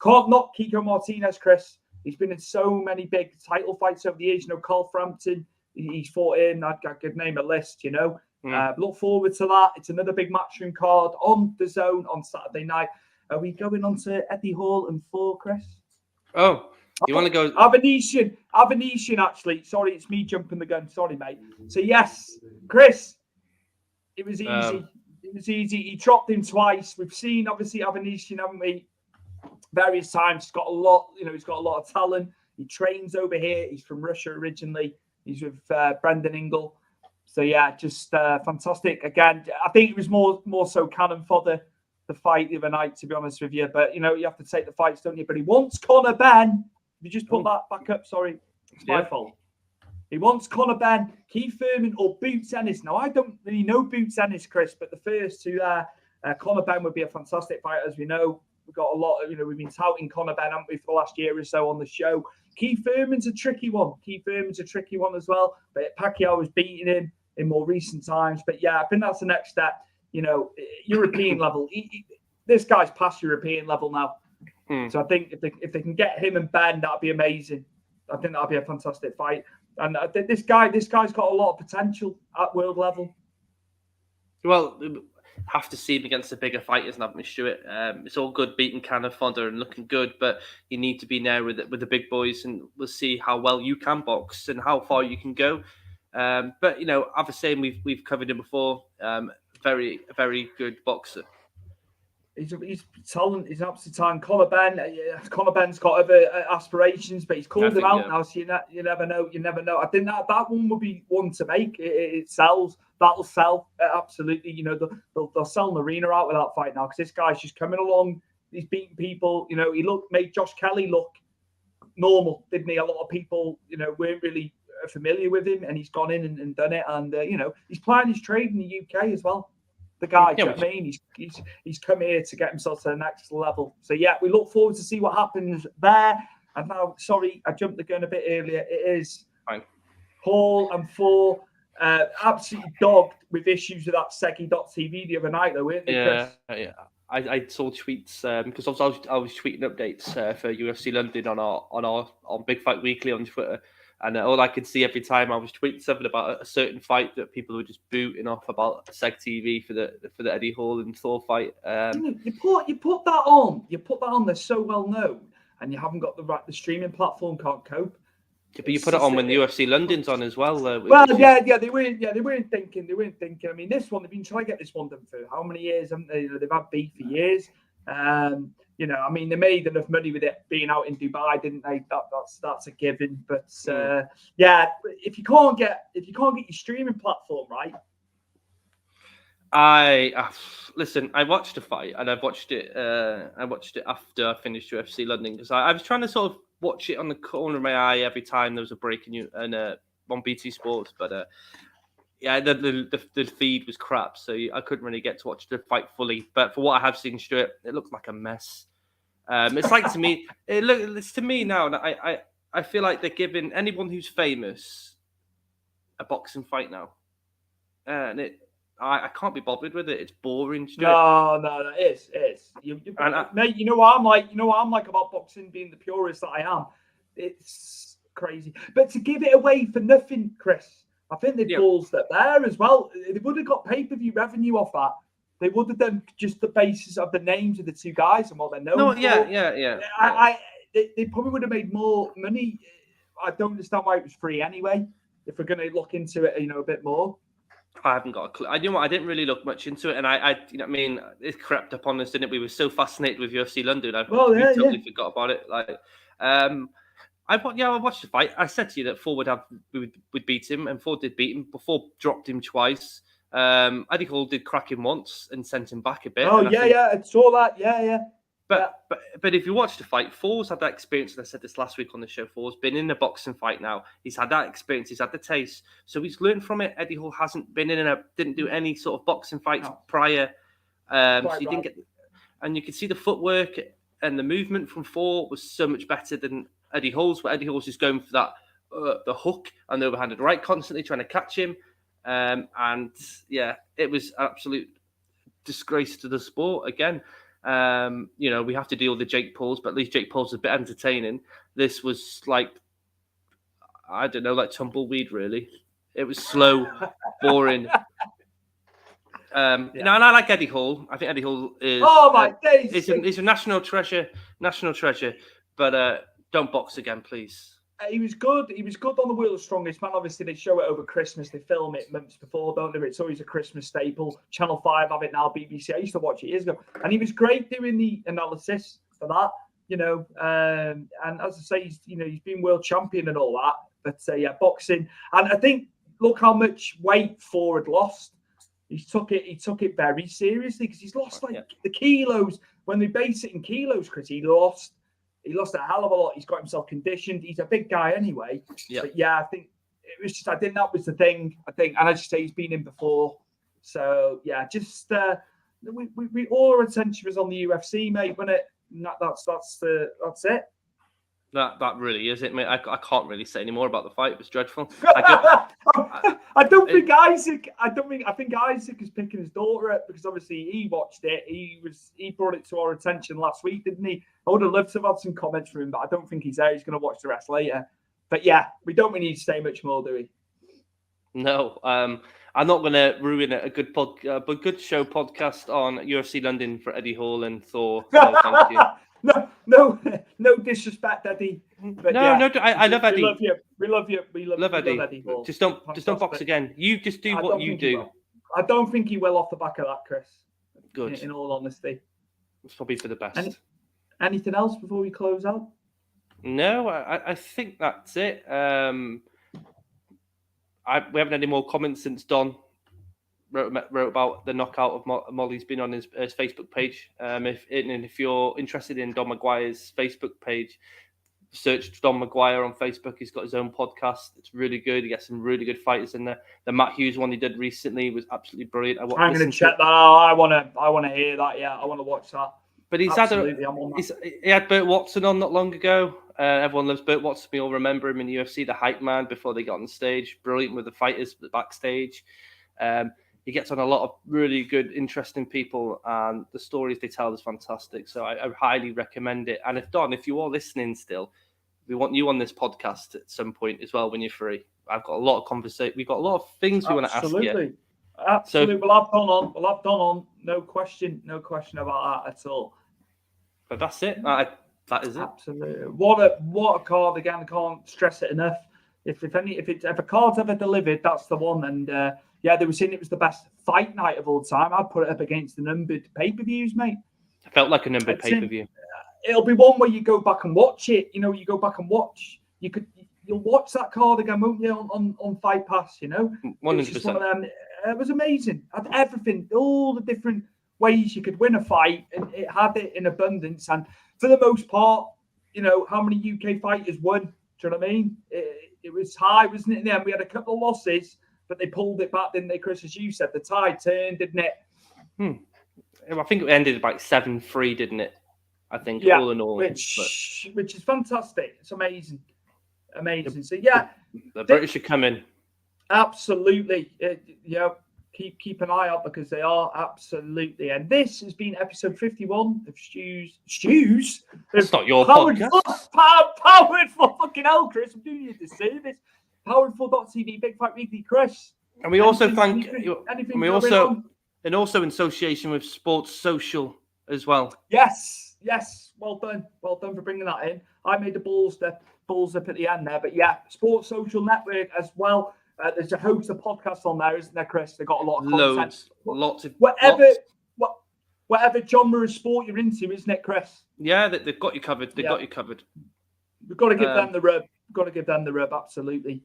[SPEAKER 2] can't knock Kiko Martinez, Chris. He's been in so many big title fights over the years. Carl Frampton, he's fought in. I could name a list. Look forward to that. It's another big matchroom card on the Zone on Saturday night. Are we going on to Eddie Hall and 4, Chris?
[SPEAKER 3] Oh, you want to go?
[SPEAKER 2] Avanesian, actually. Sorry, it's me jumping the gun. Sorry, mate. So, yes, Chris, it was easy. It was easy. He dropped him twice. We've seen, obviously, Avanesian, haven't we? Various times. He's got a lot of talent. He trains over here. He's from Russia originally. He's with Brendan Ingle. So, yeah, just fantastic. Again, I think it was more so cannon fodder, the fight the other night, to be honest with you. But, you have to take the fights, don't you? But he wants Conor Benn. You just put that back up. Sorry, it's my fault. He wants Conor Benn, Keith Thurman, or Boots Ennis. Now, I don't really know Boots Ennis, Chris, but the first two there, Conor Benn would be a fantastic fighter, as we know. We've got a lot of, we've been touting Conor Benn, haven't we, for the last year or so on the show. Keith Thurman's a tricky one. As well. But Pacquiao was beating him in more recent times. But yeah, I think that's the next step. European level. This guy's past European level now. So I think if they can get him and Ben, that'd be amazing. I think that'd be a fantastic fight. And this guy's got a lot of potential at world level.
[SPEAKER 3] Well, have to see him against the bigger fighters, haven't we, Stuart? It's all good beating cannon fodder and looking good, but you need to be there with the big boys, and we'll see how well you can box and how far you can go. But I've the same. We've covered him before. Very good boxer.
[SPEAKER 2] He's talent. He's an absolute talent. Conor Benn's got other aspirations, but he's called him out now. So you never know. I think that one would be one to make. It sells. That'll sell absolutely. They'll sell an arena out with that fight now, because this guy's just coming along. He's beating people. He made Josh Kelly look normal, didn't he? A lot of people, weren't really familiar with him, and he's gone in and done it. And he's playing his trade in the UK as well. The guy, you know what I mean? He's come here to get himself to the next level. So yeah, we look forward to see what happens there. And now, sorry, I jumped the gun a bit earlier. It is
[SPEAKER 3] fine.
[SPEAKER 2] Hall and 4 absolutely dogged with issues with that Segi.tv the other night, though, weren't they, Chris?
[SPEAKER 3] Yeah. I saw tweets because I was tweeting updates for UFC London on Big Fight Weekly on Twitter. And all I could see every time I was tweeting something about a certain fight that people were just booting off about Seg TV for the Eddie Hall and Thor fight.
[SPEAKER 2] You put that on. They're so well known, and you haven't got the streaming platform can't cope.
[SPEAKER 3] Yeah, but you put it on when the UFC London's on as well.
[SPEAKER 2] They weren't thinking. I mean, this one, they've been trying to get this one done for how many years? Haven't they? They've had beef for years. I mean, they made enough money with it being out in Dubai, didn't they? That's a given. But if you can't get your streaming platform right,
[SPEAKER 3] listen. I watched the fight, and I watched it after I finished UFC London, because I was trying to sort of watch it on the corner of my eye every time there was a break on BT Sports, but the feed was crap, so I couldn't really get to watch the fight fully. But for what I have seen, Stuart, it looks like a mess. It's like to me, it's to me now, and I feel like they're giving anyone who's famous a boxing fight now, and I can't be bothered with it. It's boring. Stuart.
[SPEAKER 2] No, it is. Mate, you know what I'm like. You know what I'm like about boxing, being the purist that I am. It's crazy, but to give it away for nothing, Chris. I think they ballsed it there as well. They would have got pay-per-view revenue off that. They would have done just the basis of the names of the two guys and what they're known for. They probably would have made more money. I don't understand why it was free anyway. If we're going to look into it, a bit more.
[SPEAKER 3] I haven't got a clue. I didn't really look much into it, and it crept upon us, didn't it? We were so fascinated with UFC London. We totally forgot about it. I watched the fight. I said to you that Ford would beat him, and Ford did beat him. Before dropped him twice. Eddie Hall did crack him once and sent him back a bit.
[SPEAKER 2] I saw that. Yeah.
[SPEAKER 3] But if you watch the fight, Ford's had that experience, and I said this last week on the show. Ford's been in a boxing fight now. He's had that experience. He's had the taste, so he's learned from it. Eddie Hall hasn't been didn't do any sort of boxing fights prior, so he didn't get. And you could see the footwork and the movement from Ford was so much better than Eddie Hall's. Where Eddie Hall's just going for that the hook and the overhanded right, constantly trying to catch him. It was an absolute disgrace to the sport again. We have to deal with the Jake Pauls, but at least Jake Paul's a bit entertaining. This was like tumbleweed, really. It was slow, boring. And I like Eddie Hall. I think Eddie Hall is he's a national treasure. But don't box again, please.
[SPEAKER 2] He was good. He was good on the Wheel of Strongest Man. Obviously, they show it over Christmas. They film it months before, don't they? It's always a Christmas staple. Channel 5 have it now, BBC. I used to watch it years ago. And he was great doing the analysis for that, And as I say, he's been world champion and all that. But, boxing. And I think, look how much weight Ford lost. He took it very seriously because he's lost, the kilos. When they base it in kilos, Chris, he lost a hell of a lot. He's got himself conditioned. He's a big guy anyway.
[SPEAKER 3] Yeah.
[SPEAKER 2] But I think it was I think that was the thing. And I just say he's been in before. So we all our attention was on the UFC, mate. When that's it.
[SPEAKER 3] That really is it, mate. I can't really say any more about the fight. It was dreadful.
[SPEAKER 2] I think Isaac is picking his daughter up because obviously he watched it. He brought it to our attention last week, didn't he? I would have loved to have had some comments from him, but I don't think he's there. He's going to watch the rest later. But we don't really need to say much more, do we? No,
[SPEAKER 3] I'm not going to ruin a good good show podcast on UFC London for Eddie Hall and Thor. No, thank you.
[SPEAKER 2] No disrespect, Eddie. But
[SPEAKER 3] I love Eddie.
[SPEAKER 2] We love you. We love
[SPEAKER 3] Eddie. Just don't box again. You just do what you do.
[SPEAKER 2] I don't think he will off the back of that, Chris.
[SPEAKER 3] Good.
[SPEAKER 2] In all honesty,
[SPEAKER 3] it's probably for the best.
[SPEAKER 2] Anything else before we close out?
[SPEAKER 3] No, I think that's it. We haven't had any more comments since Don wrote about the knockout of Molly's been on his Facebook page. If you're interested in Don Maguire's Facebook page, search Don Maguire on Facebook. He's got his own podcast. It's really good. He gets some really good fighters in there. The Matt Hughes one he did recently was absolutely brilliant. I'm going to check that out. I want to hear that. Yeah, I want to watch that. But he had Burt Watson on not long ago. Everyone loves Burt Watson. We all remember him in the UFC, the hype man before they got on stage. Brilliant with the fighters backstage. He gets on a lot of really good, interesting people, and the stories they tell is fantastic. So I highly recommend it. And if you are listening still, we want you on this podcast at some point as well when you're free. I've got a lot of conversation. We've got a lot of things we want to ask you. Absolutely. We'll have Don on. No question about that at all. But that's it. That is it. Absolutely. What a card again. I can't stress it enough. If a card's ever delivered, that's the one. And they were saying it was the best fight night of all time. I'd put it up against the numbered pay-per-views, mate. It felt like a numbered pay-per-view. It'll be one where you go back and watch it. You go back and watch. You'll watch that card again, won't you, on Fight Pass? 100%. It was amazing. It had everything, all the different ways you could win a fight, and it had it in abundance. And for the most part, how many UK fighters won? Do you know what I mean? It was high, wasn't it? And we had a couple of losses, but they pulled it back, didn't they, Chris? As you said, the tide turned, didn't it? I think it ended about 7-3, didn't it? I think, all in all. Which is fantastic. It's amazing. So, the British are coming. Absolutely. Keep an eye out because they are absolutely. And this has been episode 51 of Stu's. It's not your podcast. Powered for fucking hell, Chris. I'm doing you a disservice.
[SPEAKER 2] Powered4.tv, Big Fight Weekly. Chris.
[SPEAKER 3] And we also
[SPEAKER 2] anything
[SPEAKER 3] and also in association with Sports Social as well.
[SPEAKER 2] Yes. Well done for bringing that in. I made the balls up at the end there, but yeah, Sports Social Network as well. There's a host of podcasts on there, isn't there, Chris? They got a lot of content.
[SPEAKER 3] Lots of
[SPEAKER 2] whatever genre of sport you're into, isn't it, Chris?
[SPEAKER 3] Yeah, they've got you covered. Got you covered.
[SPEAKER 2] We've got to give them the rub. Got to give them the rub, absolutely.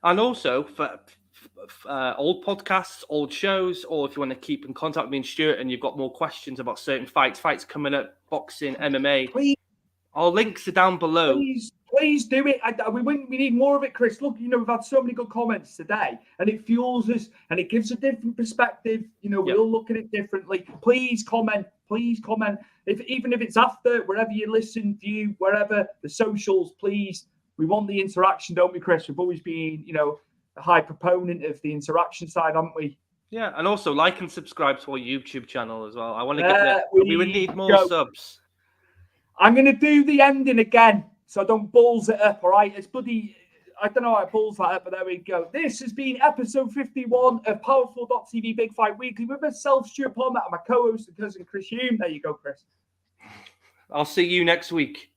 [SPEAKER 3] And also for old podcasts, old shows, or if you want to keep in contact with me and Stuart and you've got more questions about certain fights coming up, boxing, MMA,
[SPEAKER 2] please.
[SPEAKER 3] Our links are down below.
[SPEAKER 2] Please do it. We need more of it, Chris. Look, we've had so many good comments today, and it fuels us, and it gives a different perspective. We all look at it differently. Please comment. Even if it's after, wherever you listen, view, wherever, the socials, please. We want the interaction, don't we, Chris? We've always been, a high proponent of the interaction side, haven't we?
[SPEAKER 3] Yeah, and also like and subscribe to our YouTube channel as well. I want to get that. We would need more subs.
[SPEAKER 2] I'm going to do the ending again, so I don't balls it up, all right? It's bloody, I don't know how I balls that up, but there we go. This has been episode 51 of Powered4.tv Big Fight Weekly with myself, Stuart Palmer, and my co-host and cousin Chris Hume. There you go, Chris.
[SPEAKER 3] I'll see you next week.